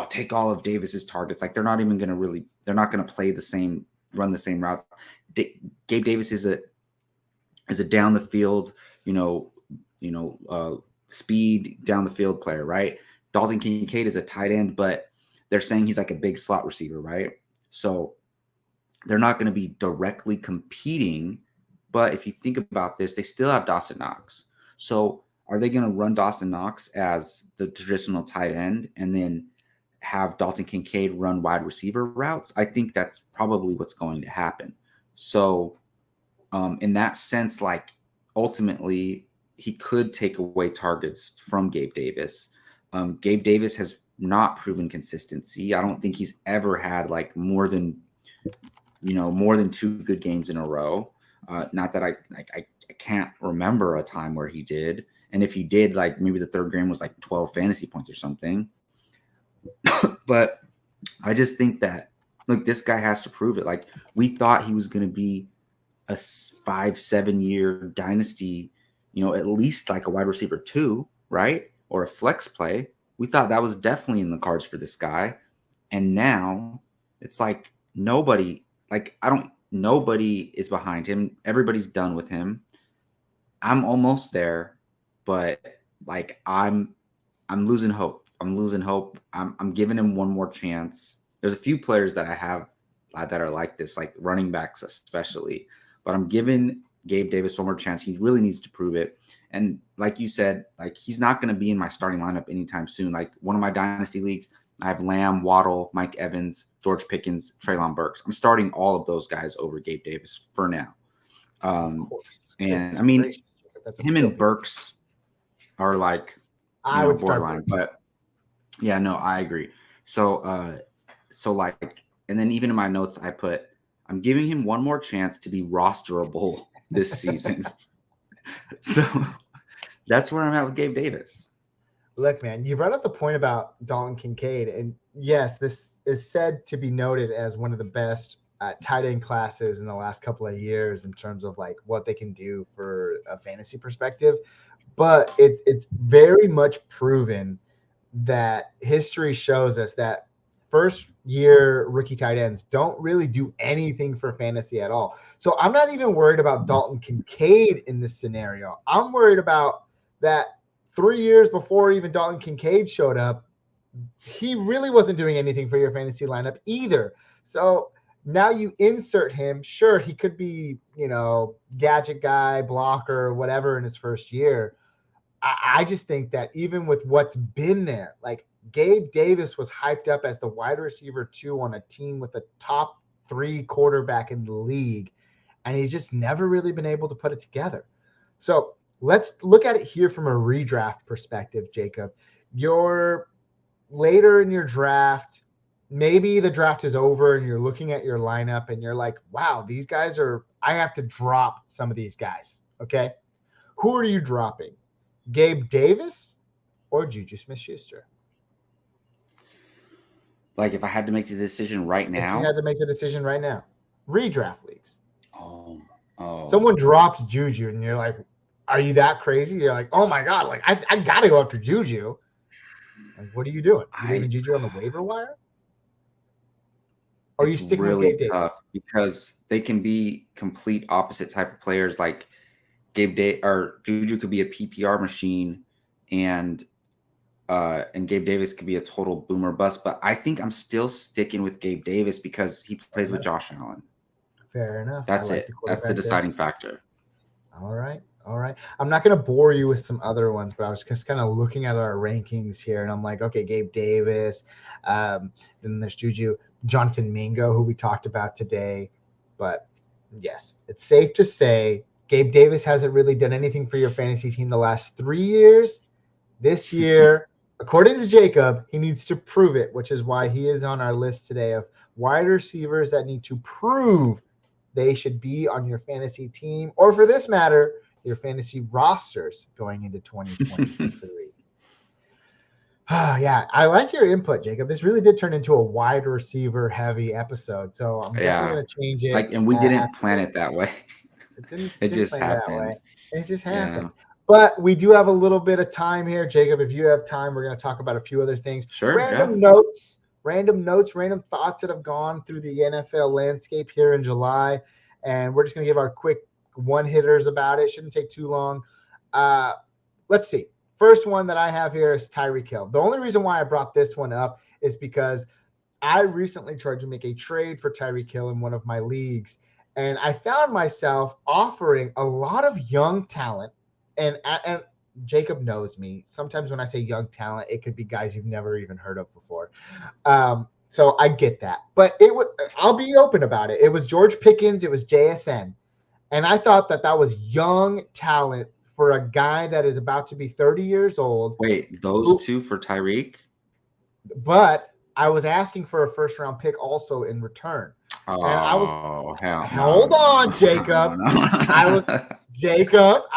take all of Davis's targets. They're not even going to they're not going to run the same routes. Gabe Davis is a down the field, speed down the field player, right? Dalton Kincaid is a tight end, but they're saying he's a big slot receiver, right? So they're not going to be directly competing. But if you think about this, they still have Dawson Knox. So are they going to run Dawson Knox as the traditional tight end and then have Dalton Kincaid run wide receiver routes? I think that's probably what's going to happen. So in that sense, ultimately, he could take away targets from Gabe Davis. Gabe Davis has not proven consistency. I don't think he's ever had more than 2 good games in a row. Not that I can't remember a time where he did. And if he did, maybe the third game was 12 fantasy points or something. But I just think that, this guy has to prove it. We thought he was going to be a 5-7 year dynasty, at least a wide receiver 2, right? Or a flex play. We thought that was definitely in the cards for this guy. And now it's nobody is behind him. Everybody's done with him. I'm almost there, but I'm losing hope. I'm giving him one more chance. There's a few players that I have that are like this, running backs especially. But I'm giving Gabe Davis one more chance. He really needs to prove it. And like you said, he's not going to be in my starting lineup anytime soon. One of my dynasty leagues, I have Lamb, Waddle, Mike Evans, George Pickens, Treylon Burks. I'm starting all of those guys over Gabe Davis for now. And I mean, him and Burks are I would borderline. But yeah, no, I agree. So and then even in my notes, I put, I'm giving him one more chance to be rosterable this season. So that's where I'm at with Gabe Davis. Look, man, you brought up the point about Dalton Kincaid. And yes, this is said to be noted as one of the best tight end classes in the last couple of years in terms of what they can do for a fantasy perspective. But it's very much proven that history shows us that first year rookie tight ends don't really do anything for fantasy at all. So I'm not even worried about Dalton Kincaid in this scenario. I'm worried about that 3 years before even Dalton Kincaid showed up, he really wasn't doing anything for your fantasy lineup either. So now you insert him. Sure, he could be, gadget guy, blocker, whatever in his first year. I just think that even with what's been there, like Gabe Davis was hyped up as the wide receiver 2 on a team with a top 3 quarterback in the league, and he's just never really been able to put it together. So let's look at it here from a redraft perspective, Jacob. You're later in your draft, maybe the draft is over and you're looking at your lineup and you're like, wow, I have to drop some of these guys. Okay. Who are you dropping? Gabe Davis or Juju Smith-Schuster? Like if I had to make the decision right now? If you had to make the decision right now. Redraft leagues. Oh. Someone drops Juju and you're like, are you that crazy? You're like, oh my God, like I got to go after Juju. Like, what are you doing? You leaving Juju on the waiver wire? Or are you sticking really with Gabe tough Davis? Because they can be complete opposite type of players. Like or Juju could be a PPR machine, and Gabe Davis could be a total boomer bust. But I think I'm still sticking with Gabe Davis because he plays with Josh Allen. Fair enough. That's it. That's the deciding factor. All right. I'm not going to bore you with some other ones, but I was just kind of looking at our rankings here, and I'm like, okay, Gabe Davis. Then there's Juju, Jonathan Mingo, who we talked about today. But yes, it's safe to say Gabe Davis hasn't really done anything for your fantasy team the last 3 years. This year, according to Jacob, he needs to prove it, which is why he is on our list today of wide receivers that need to prove they should be on your fantasy team, or for this matter, your fantasy rosters going into 2023. Yeah, I like your input, Jacob. This really did turn into a wide receiver heavy episode, so I'm definitely going to change it. And we didn't plan it that way. It just happened. It just happened. Yeah. But we do have a little bit of time here, Jacob. If you have time, we're going to talk about a few other things. Sure. Random notes, random thoughts that have gone through the NFL landscape here in July. And we're just going to give our quick one-hitters about it. Shouldn't take too long. Let's see. First one that I have here is Tyreek Hill. The only reason why I brought this one up is because I recently tried to make a trade for Tyreek Hill in one of my leagues. And I found myself offering a lot of young talent. And Jacob knows me. Sometimes when I say young talent, it could be guys you've never even heard of before. So I get that. But I'll be open about it. It was George Pickens. It was JSN. And I thought that was young talent for a guy that is about to be 30 years old. Wait, those two for Tyreek? But I was asking for a first-round pick also in return. Oh, and I was hold on, Jacob. I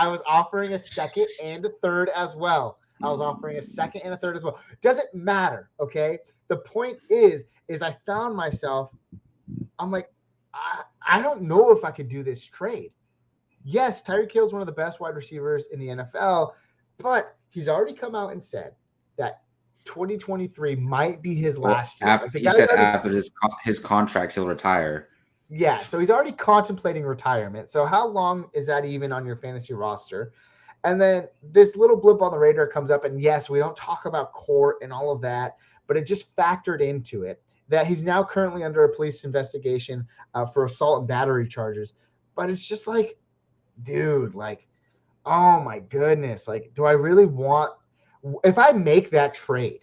was offering a second and a third as well. Doesn't matter, okay? The point is I found myself, I'm like, I don't know if I could do this trade. Yes, Tyreek Hill is one of the best wide receivers in the NFL, but he's already come out and said that 2023 might be his last year. After his contract, he'll retire. Yeah, so he's already contemplating retirement. So how long is that even on your fantasy roster? And then this little blip on the radar comes up, and yes, we don't talk about court and all of that, but it just factored into it that he's now currently under a police investigation for assault and battery charges. But it's just like, dude, like, oh my goodness. Like, do I really want – if I make that trade,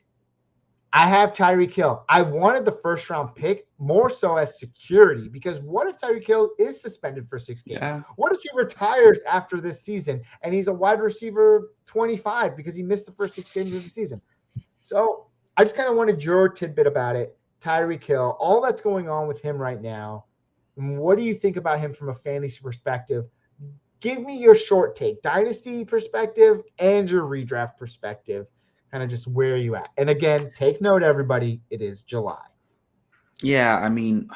I have Tyreek Hill. I wanted the first round pick more so as security, because what if Tyreek Hill is suspended for 6 games? Yeah. What if he retires after this season and he's a wide receiver 25 because he missed the first 6 games of the season? So I just kind of wanted your tidbit about it. Tyreek Hill, all that's going on with him right now. What do you think about him from a fantasy perspective? Give me your short take, dynasty perspective and your redraft perspective. Kind of just where are you at? And again, take note, everybody, it is July. Yeah, I mean,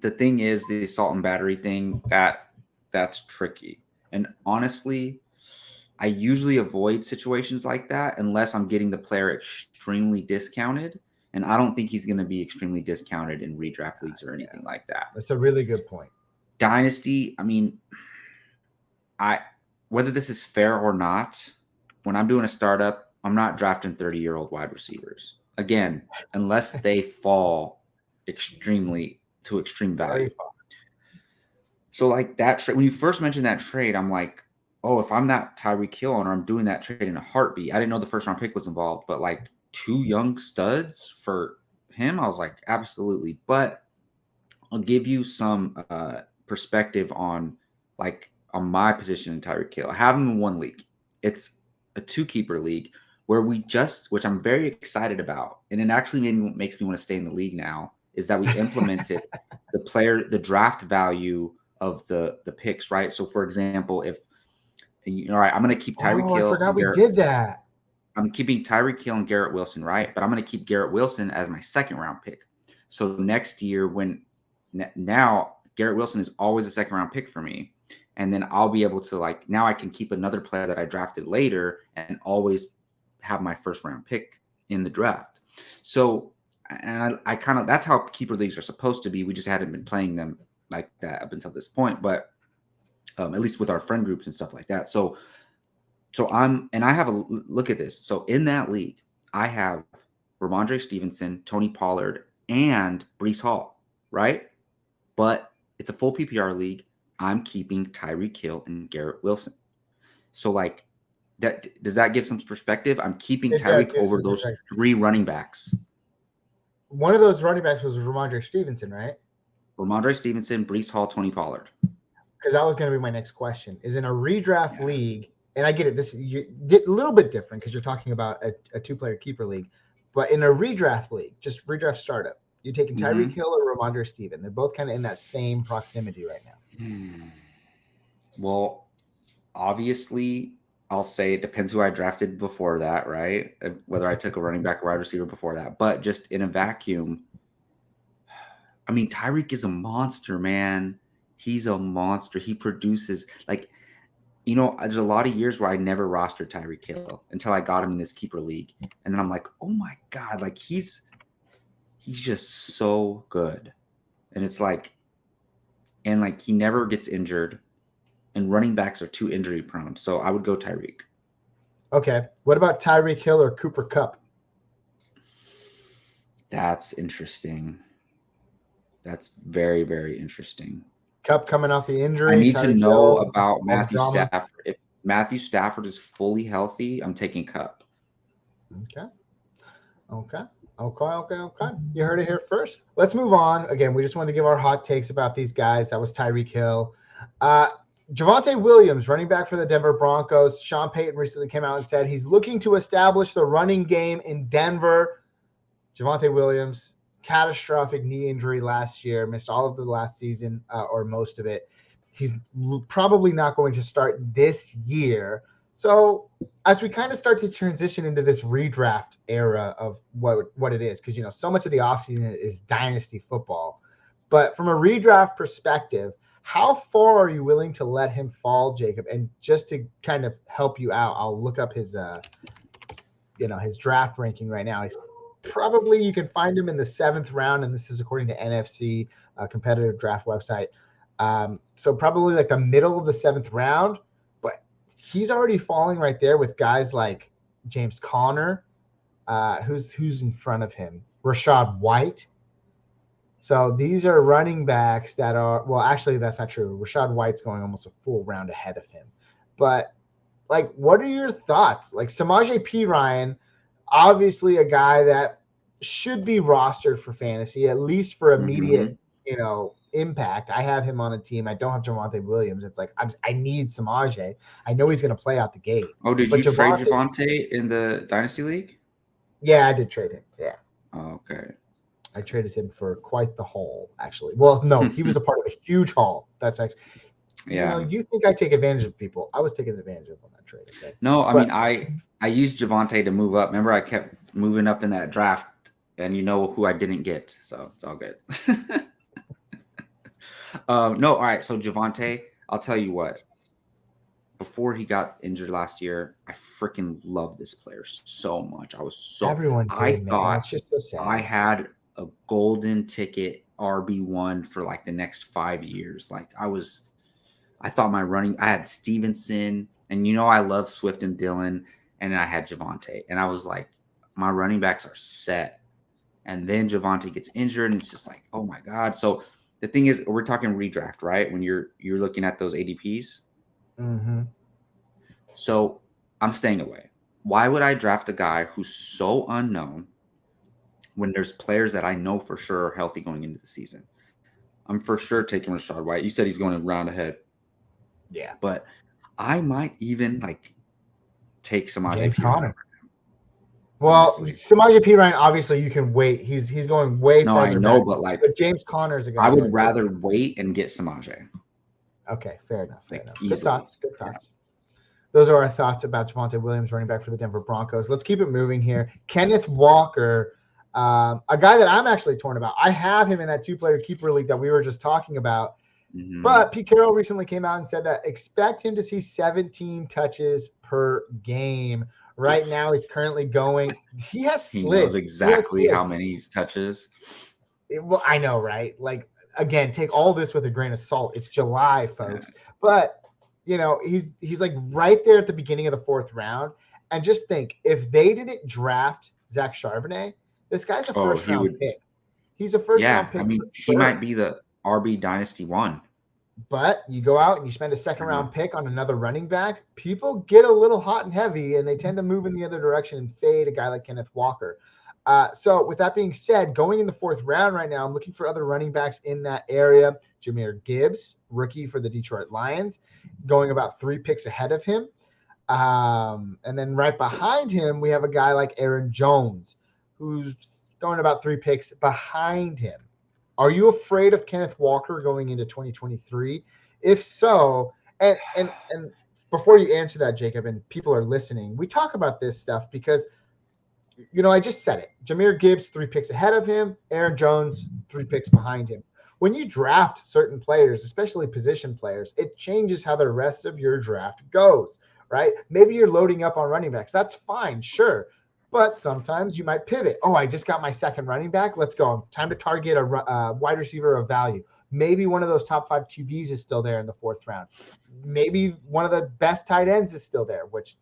the thing is, the assault and battery thing, that's tricky. And honestly, I usually avoid situations like that unless I'm getting the player extremely discounted. And I don't think he's going to be extremely discounted in redraft leagues or anything like that. That's a really good point. Dynasty, I mean, whether this is fair or not, when I'm doing a startup, I'm not drafting 30-year-old wide receivers. again, unless they fall extreme value. So like that trade, when you first mentioned that trade, I'm like, oh, if I'm that Tyreek Hill owner, I'm doing that trade in a heartbeat. I didn't know the first round pick was involved, but like 2 young studs for him, I was like, absolutely. But I'll give you some perspective on my position in Tyreek Hill. I have him in one league. It's a 2-keeper league where which I'm very excited about, and it actually makes me want to stay in the league now, is that we implemented the draft value of the picks, right? So for example, if all right, I'm going to keep Tyreek Hill. I forgot we did that. I'm keeping Tyreek Hill and Garrett Wilson, right? But I'm going to keep Garrett Wilson as my 2nd round pick. So next year, now Garrett Wilson is always a 2nd round pick for me. And then I'll be able to now I can keep another player that I drafted later and always have my 1st round pick in the draft. So, and I kind of, that's how keeper leagues are supposed to be. We just hadn't been playing them like that up until this point, but at least with our friend groups and stuff like that. So I have a look at this. So in that league, I have Ramondre Stevenson, Tony Pollard, and Breece Hall, right? But it's a full PPR league. I'm keeping Tyreek Hill and Garrett Wilson. So that, does that give some perspective? I'm keeping Tyreek over those 3 running backs. One of those running backs was Ramondre Stevenson, right? Ramondre Stevenson, Breece Hall, Tony Pollard. Because that was going to be my next question. Is in a redraft league, and I get it, this is a little bit different because you're talking about a 2-player keeper league, but in a redraft league, just redraft startup, you're taking Tyreek Hill or Ramondre Stevenson. They're both kind of in that same proximity right now. Well, obviously, I'll say it depends who I drafted before that, right? Whether I took a running back or wide receiver before that. But just in a vacuum, I mean, Tyreek is a monster, man. He's a monster. He produces there's a lot of years where I never rostered Tyreek Hill until I got him in this keeper league. And then I'm like, oh my God, he's just so good. And it's he never gets injured, and running backs are too injury prone. So I would go Tyreek. Okay. What about Tyreek Hill or Cooper Kupp? That's interesting. That's very, very interesting. Kupp coming off the injury. I need to know about Matthew Stafford. If Matthew Stafford is fully healthy, I'm taking Kupp. Okay. You heard it here first. Let's move on. Again, we just wanted to give our hot takes about these guys. That was Tyreek Hill. Javonte Williams, running back for the Denver Broncos. Sean Payton recently came out and said he's looking to establish the running game in Denver. Javonte Williams, catastrophic knee injury last year, missed all of the last season or most of it. He's probably not going to start this year. So as we kind of start to transition into this redraft era of what it is, because, so much of the offseason is dynasty football. But from a redraft perspective, how far are you willing to let him fall, Jacob? And just to kind of help you out, I'll look up his draft ranking right now. He's probably, you can find him in the 7th round, and this is according to NFC, competitive draft website. So probably the middle of the 7th round, but he's already falling right there with guys like James Conner, who's in front of him, Rachaad White. So these are running backs that are, well, actually that's not true. Rachaad White's going almost a full round ahead of him. But what are your thoughts? Samaje Perine, obviously a guy that should be rostered for fantasy, at least for immediate, impact. I have him on a team. I don't have Javonte Williams. It's I need Samaje. I know he's going to play out the gate. Oh, did you trade Javonte in the Dynasty League? Yeah, I did trade him. Yeah. Oh, okay. I traded him for quite the haul, actually. Well, no, he was a part of a huge haul. That's actually, you think I take advantage of people. I was taking advantage of on that trade. Okay? No, I mean, I used Javonte to move up. Remember, I kept moving up in that draft, and you know who I didn't get, so it's all good. No, all right. So Javonte, I'll tell you what. Before he got injured last year, I freaking love this player so much. I was so everyone. I thought it's just so sad. I had a golden ticket RB1 for the next 5 years. I thought I had Stevenson, and I love Swift and Dillon, and then I had Javonte, and I was like, my running backs are set. And then Javonte gets injured, and it's just like, oh my God. So the thing is, we're talking redraft, right? When you're looking at those ADPs. Mm-hmm. So I'm staying away. Why would I draft a guy who's so unknown when there's players that I know for sure are healthy going into the season? I'm for sure taking Rachaad White. You said he's going a round ahead. Yeah. But I might even like take Samaje James Perine Conner. over him. Well, Honestly. Samaje Perine, obviously you can wait. He's going way No, farther I know, back. but like James Conner is a guy. I would rather wait and get Samaje. Okay, fair enough. Easily. Good thoughts. Good thoughts. Those are our thoughts about Javonte Williams, running back for the Denver Broncos. Let's keep it moving here. Kenneth Walker, a guy that I'm actually torn about. I have him in that 2-player keeper league that we were just talking about. Mm-hmm. But Pete Carroll recently came out and said that expect him to see 17 touches per game. Right now, he's currently going. He has slid. He knows exactly how many touches. Well, I know, right? Like, again, take all this with a grain of salt. It's July, folks. Yeah. But, you know, he's like right there at the beginning of the 4th round. And just think, if they didn't draft Zach Charbonnet, this guy's a first-round pick. He's a first-round pick. I mean, he might be the RB Dynasty 1. But you go out and you spend a second-round pick on another running back, people get a little hot and heavy, and they tend to move in the other direction and fade a guy like Kenneth Walker. So with that being said, going in the 4th round right now, I'm looking for other running backs in that area. Jahmyr Gibbs, rookie for the Detroit Lions, going about 3 picks ahead of him. And then right behind him, we have a guy like Aaron Jones, who's going about 3 picks behind him. Are you afraid of Kenneth Walker going into 2023? If so, and before you answer that, Jacob, and people are listening, we talk about this stuff because, you know, I just said it. Jahmyr Gibbs, 3 picks ahead of him. Aaron Jones, 3 picks behind him. When you draft certain players, especially position players, it changes how the rest of your draft goes, right? Maybe you're loading up on running backs. That's fine, sure. But sometimes you might pivot. Oh, I just got my second running back. Let's go. Time to target a wide receiver of value. Maybe one of those top 5 QBs is still there in the 4th round. Maybe one of the best tight ends is still there, which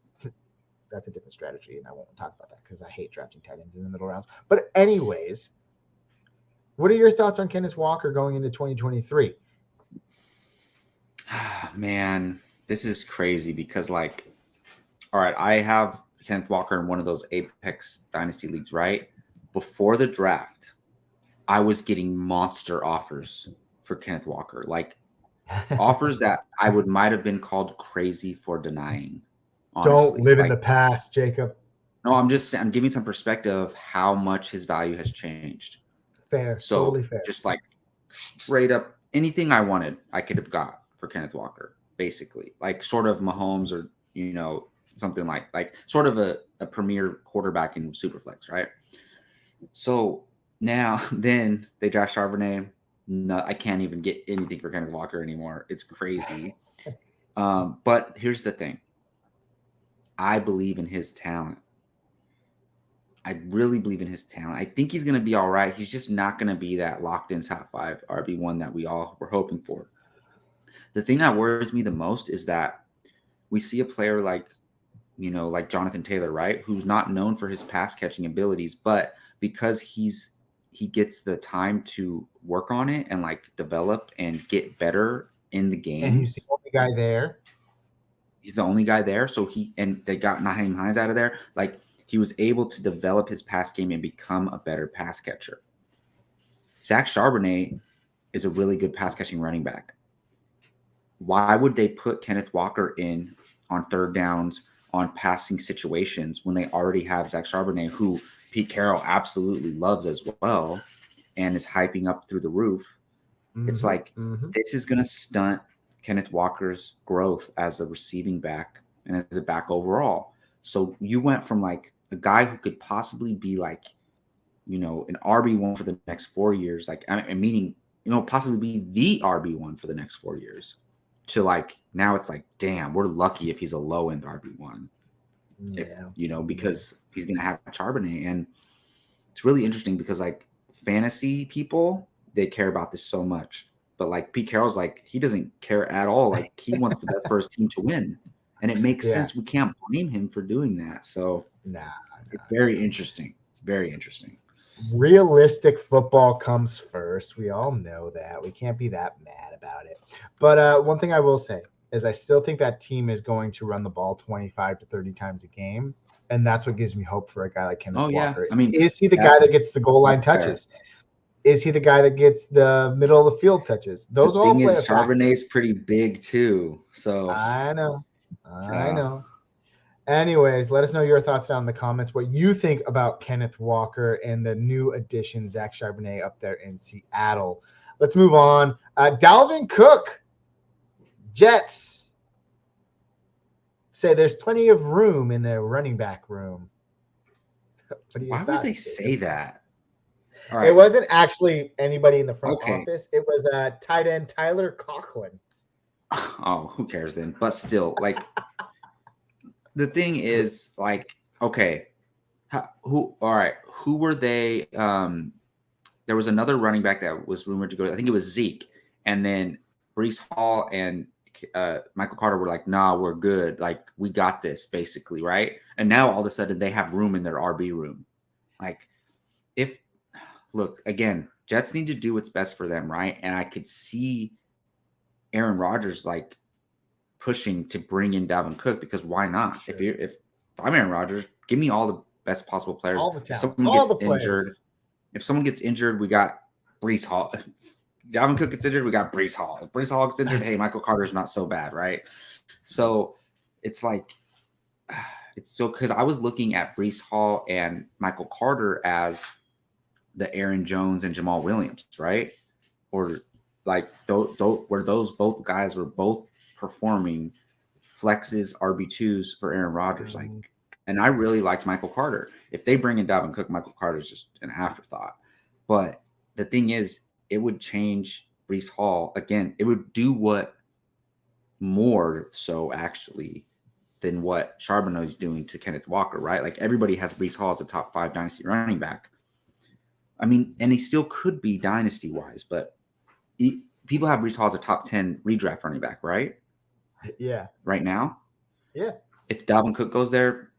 that's a different strategy, and I won't talk about that because I hate drafting tight ends in the middle rounds. But anyways, what are your thoughts on Kenneth Walker going into 2023? Man, this is crazy because, like, all right, I have Kenneth Walker in one of those Apex Dynasty leagues, right? Before the draft, I was getting monster offers for Kenneth Walker, like offers that I might have been called crazy for denying. Honestly. Don't live in the past, Jacob. No, I'm giving some perspective of how much his value has changed. Fair, so totally fair. Just like straight up anything I wanted, I could have got for Kenneth Walker, basically, like sort of Mahomes or, you know, something like sort of a premier quarterback in Superflex, right? So now then they draft Charbonnet. No, I can't even get anything for Kenneth Walker anymore. It's crazy. But here's the thing. I believe in his talent. I really believe in his talent. I think he's going to be all right. He's just not going to be that locked-in top 5 RB1 that we all were hoping for. The thing that worries me the most is that we see a player like, you know, like Jonathan Taylor, right? Who's not known for his pass catching abilities, but because he gets the time to work on it and like develop and get better in the game. And he's the only guy there. He's the only guy there. So they got Nyheim Hines out of there. Like, he was able to develop his pass game and become a better pass catcher. Zach Charbonnet is a really good pass catching running back. Why would they put Kenneth Walker in on 3rd downs on passing situations when they already have Zach Charbonnet, who Pete Carroll absolutely loves as well and is hyping up through the roof? Mm-hmm. It's like this is going to stunt Kenneth Walker's growth as a receiving back and as a back overall. So you went from like a guy who could possibly be like, you know, an RB1 for the next 4 years, like meaning, you know, possibly be the RB1 for the next 4 years, to like now it's like, damn, we're lucky if he's a low end RB1. Yeah. If, you know, because he's going to have Charbonnet. And it's really interesting because like fantasy people, they care about this so much. But like Pete Carroll's like, he doesn't care at all. Like he wants the best for his team to win. And it makes sense. We can't blame him for doing that. So nah, It's very interesting. It's very interesting. Realistic football comes first. We all know that. We can't be that mad about it. But one thing I will say is I still think that team is going to run the ball 25 to 30 times a game. And that's what gives me hope for a guy like Kenneth Walker. I mean, is he the guy that gets the goal line touches? Fair. Is he the guy that gets the middle of the field touches? Those the all thing play is, a factor. Charbonnet's pretty big too. So I know. Anyways, let us know your thoughts down in the comments, what you think about Kenneth Walker and the new addition, Zach Charbonnet, up there in Seattle. Let's move on. Dalvin Cook, Jets, say there's plenty of room in their running back room. Why would they say that? All right. It wasn't actually anybody in the front office. It was tight end Tyler Conklin. Oh, who cares then? But still, like, the thing is, like, okay, who were they? There was another running back that was rumored to go. I think it was Zeke, and then Breece Hall and Michael Carter were like, "Nah, we're good. Like, we got this," basically, right? And now all of a sudden they have room in their RB room. Like, look, again, Jets need to do what's best for them, right? And I could see Aaron Rodgers like pushing to bring in Dalvin Cook, because why not? Sure. If I'm Aaron Rodgers, give me all the best possible players. If someone gets injured, we got Breece Hall. If Dalvin Cook gets injured, we got Breece Hall. If Breece Hall gets injured, hey, Michael Carter's not so bad, right? So it's like, it's so, because I was looking at Breece Hall and Michael Carter as the Aaron Jones and Jamal Williams, right? Or like where those both guys were both performing flexes, RB2s for Aaron Rodgers. Like, and I really liked Michael Carter. If they bring in Dalvin Cook, Michael Carter is just an afterthought. But the thing is, it would change Breece Hall again. It would do what more so actually than what Charbonnet is doing to Kenneth Walker, right? Like, everybody has Breece Hall as a top 5 dynasty running back. I mean, and he still could be dynasty wise, but people have Breece Hall as a top 10 redraft running back, right? Yeah. Right now? Yeah. If Dalvin Cook goes there,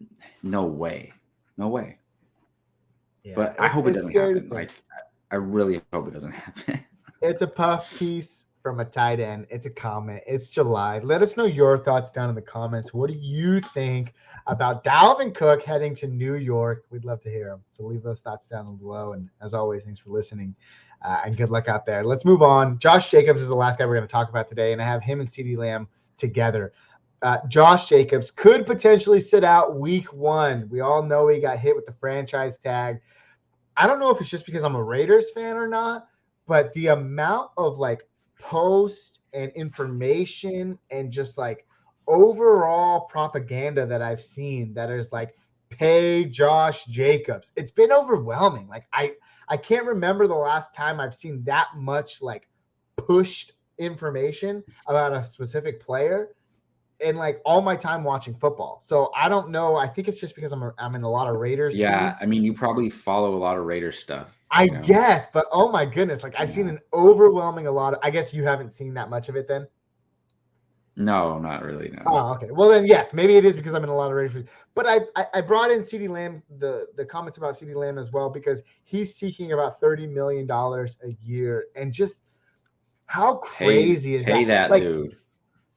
no way. No way. Yeah, but I hope it doesn't happen. Like, I really hope it doesn't happen. It's a puff piece from a tight end. It's a comment. It's July. Let us know your thoughts down in the comments. What do you think about Dalvin Cook heading to New York? We'd love to hear them. So leave those thoughts down below. And as always, thanks for listening. And good luck out there. Let's move on. Josh Jacobs is the last guy we're going to talk about today, and I have him and CeeDee Lamb together. Josh Jacobs could potentially sit out week 1. We all know he got hit with the franchise tag. I don't know if it's just because I'm a Raiders fan or not, but the amount of like post and information and just like overall propaganda that I've seen that is like, pay Josh Jacobs, it's been overwhelming. Like, I can't remember the last time I've seen that much like pushed information about a specific player in like all my time watching football. So I don't know. I think it's just because I'm in a lot of Raiders. Yeah, feeds. I mean, you probably follow a lot of Raiders stuff. I guess, but oh my goodness, like I've seen an overwhelming a lot of. I guess you haven't seen that much of it then. No, not really. No. Oh, okay. Well then, yes, maybe it is because I'm in a lot of Raiders feeds. But I brought in CeeDee Lamb, the comments about CeeDee Lamb as well, because he's seeking about $30 million a year, and just how crazy is that? Pay that like, dude.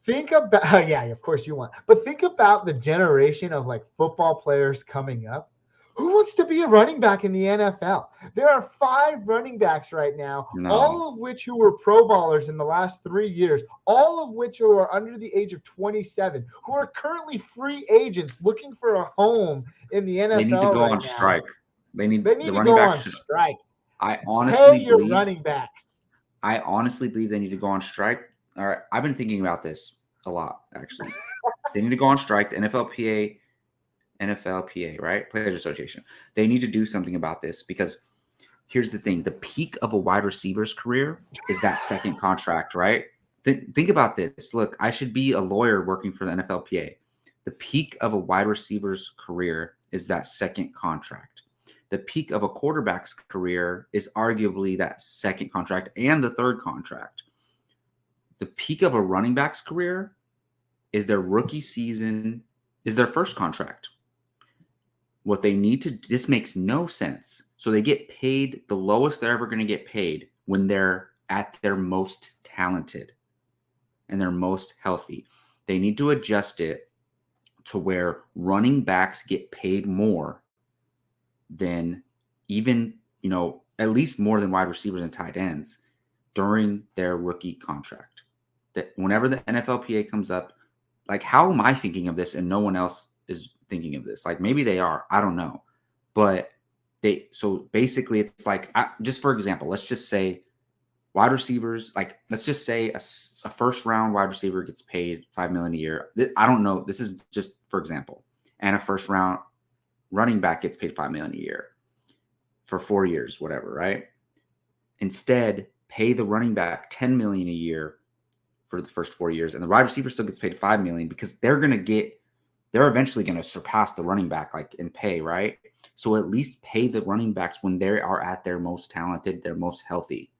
Think about, yeah, of course you want, but think about the generation of like football players coming up. Who wants to be a running back in the NFL? There are 5 running backs right now, all of which who were pro ballers in the last 3 years, all of which who are under the age of 27, who are currently free agents looking for a home in the NFL. They need to go right on now. strike. They need to go on strike. I honestly Pay your believe running backs. I honestly believe they need to go on strike. All right, I've been thinking about this a lot, actually. They need to go on strike. The NFLPA, right? Players Association. They need to do something about this, because here's the thing. The peak of a wide receiver's career is that second contract, right? Think about this. Look, I should be a lawyer working for the NFLPA. The peak of a wide receiver's career is that second contract. The peak of a quarterback's career is arguably that second contract and the third contract. The peak of a running back's career is their rookie season, is their first contract. what they need to, this makes no sense. So they get paid the lowest they're ever going to get paid when they're at their most talented and their most healthy. They need to adjust it to where running backs get paid more than even, at least more than wide receivers and tight ends during their rookie contract. That whenever the NFLPA comes up, like, how am I thinking of this and no one else is thinking of this? Like, maybe they are, I don't know. But so basically it's like, just for example, let's just say wide receivers, like, let's just say a first round wide receiver gets paid $5 million a year. I don't know. This is just for example. And a first round running back gets paid $5 million a year for 4 years, whatever, right? Instead, pay the running back $10 million a year for the first 4 years, and the wide receiver still gets paid $5 million because they're eventually going to surpass the running back, like, in pay, right? So at least pay the running backs when they are at their most talented, their most healthy.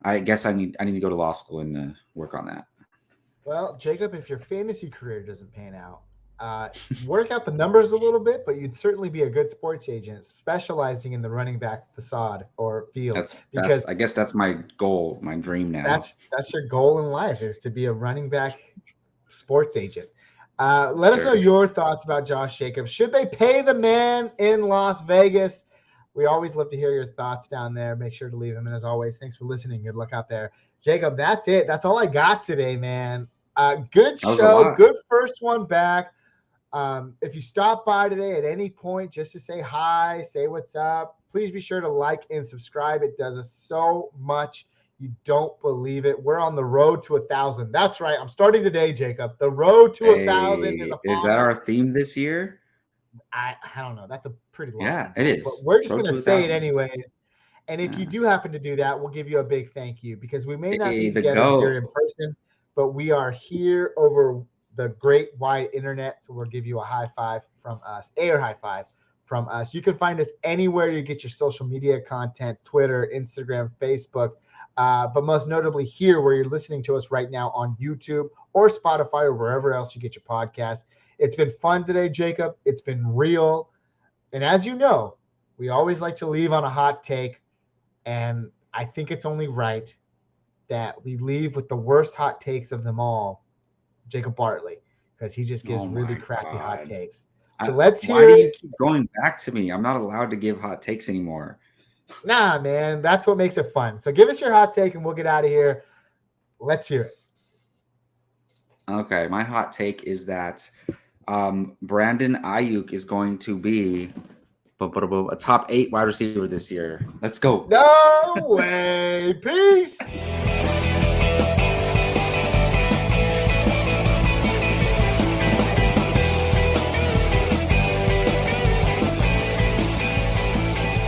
I guess I need to go to law school and work on that. Well, Jacob, if your fantasy career doesn't pan out, work out the numbers a little bit, but you'd certainly be a good sports agent specializing in the running back facade or field. I guess that's my goal, my dream now. That's your goal in life, is to be a running back sports agent. Let us know your thoughts about Josh Jacobs. Should they pay the man in Las Vegas? We always love to hear your thoughts down there. Make sure to leave them. And as always, thanks for listening. Good luck out there. Jacob, that's it. That's all I got today, man. Good show. Good first one back. If you stop by today at any point just to say hi, say what's up, please be sure to like and subscribe. It does us so much. You don't believe it. We're on the road to 1,000. That's right. I'm starting today, Jacob. The road to 1,000 is upon us. Is that our theme this year? I don't know. That's a pretty long theme. It is. But we're just going to say it anyways. And if you do happen to do that, we'll give you a big thank you, because we may not be together here in person, but we are here over the great wide internet. So we'll give you a high five from us, air high five from us. You can find us anywhere you get your social media content, Twitter, Instagram, Facebook, but most notably here where you're listening to us right now on YouTube or Spotify or wherever else you get your podcast. It's been fun today, Jacob. It's been real. And as you know, we always like to leave on a hot take. And I think it's only right that we leave with the worst hot takes of them all, Jacob Bartley, because he just gives really crappy hot takes. So let's hear it. Why do you keep going back to me? I'm not allowed to give hot takes anymore. Nah, man. That's what makes it fun. So give us your hot take and we'll get out of here. Let's hear it. Okay. My hot take is that Brandon Ayuk is going to be a top 8 wide receiver this year. Let's go. No way. Peace.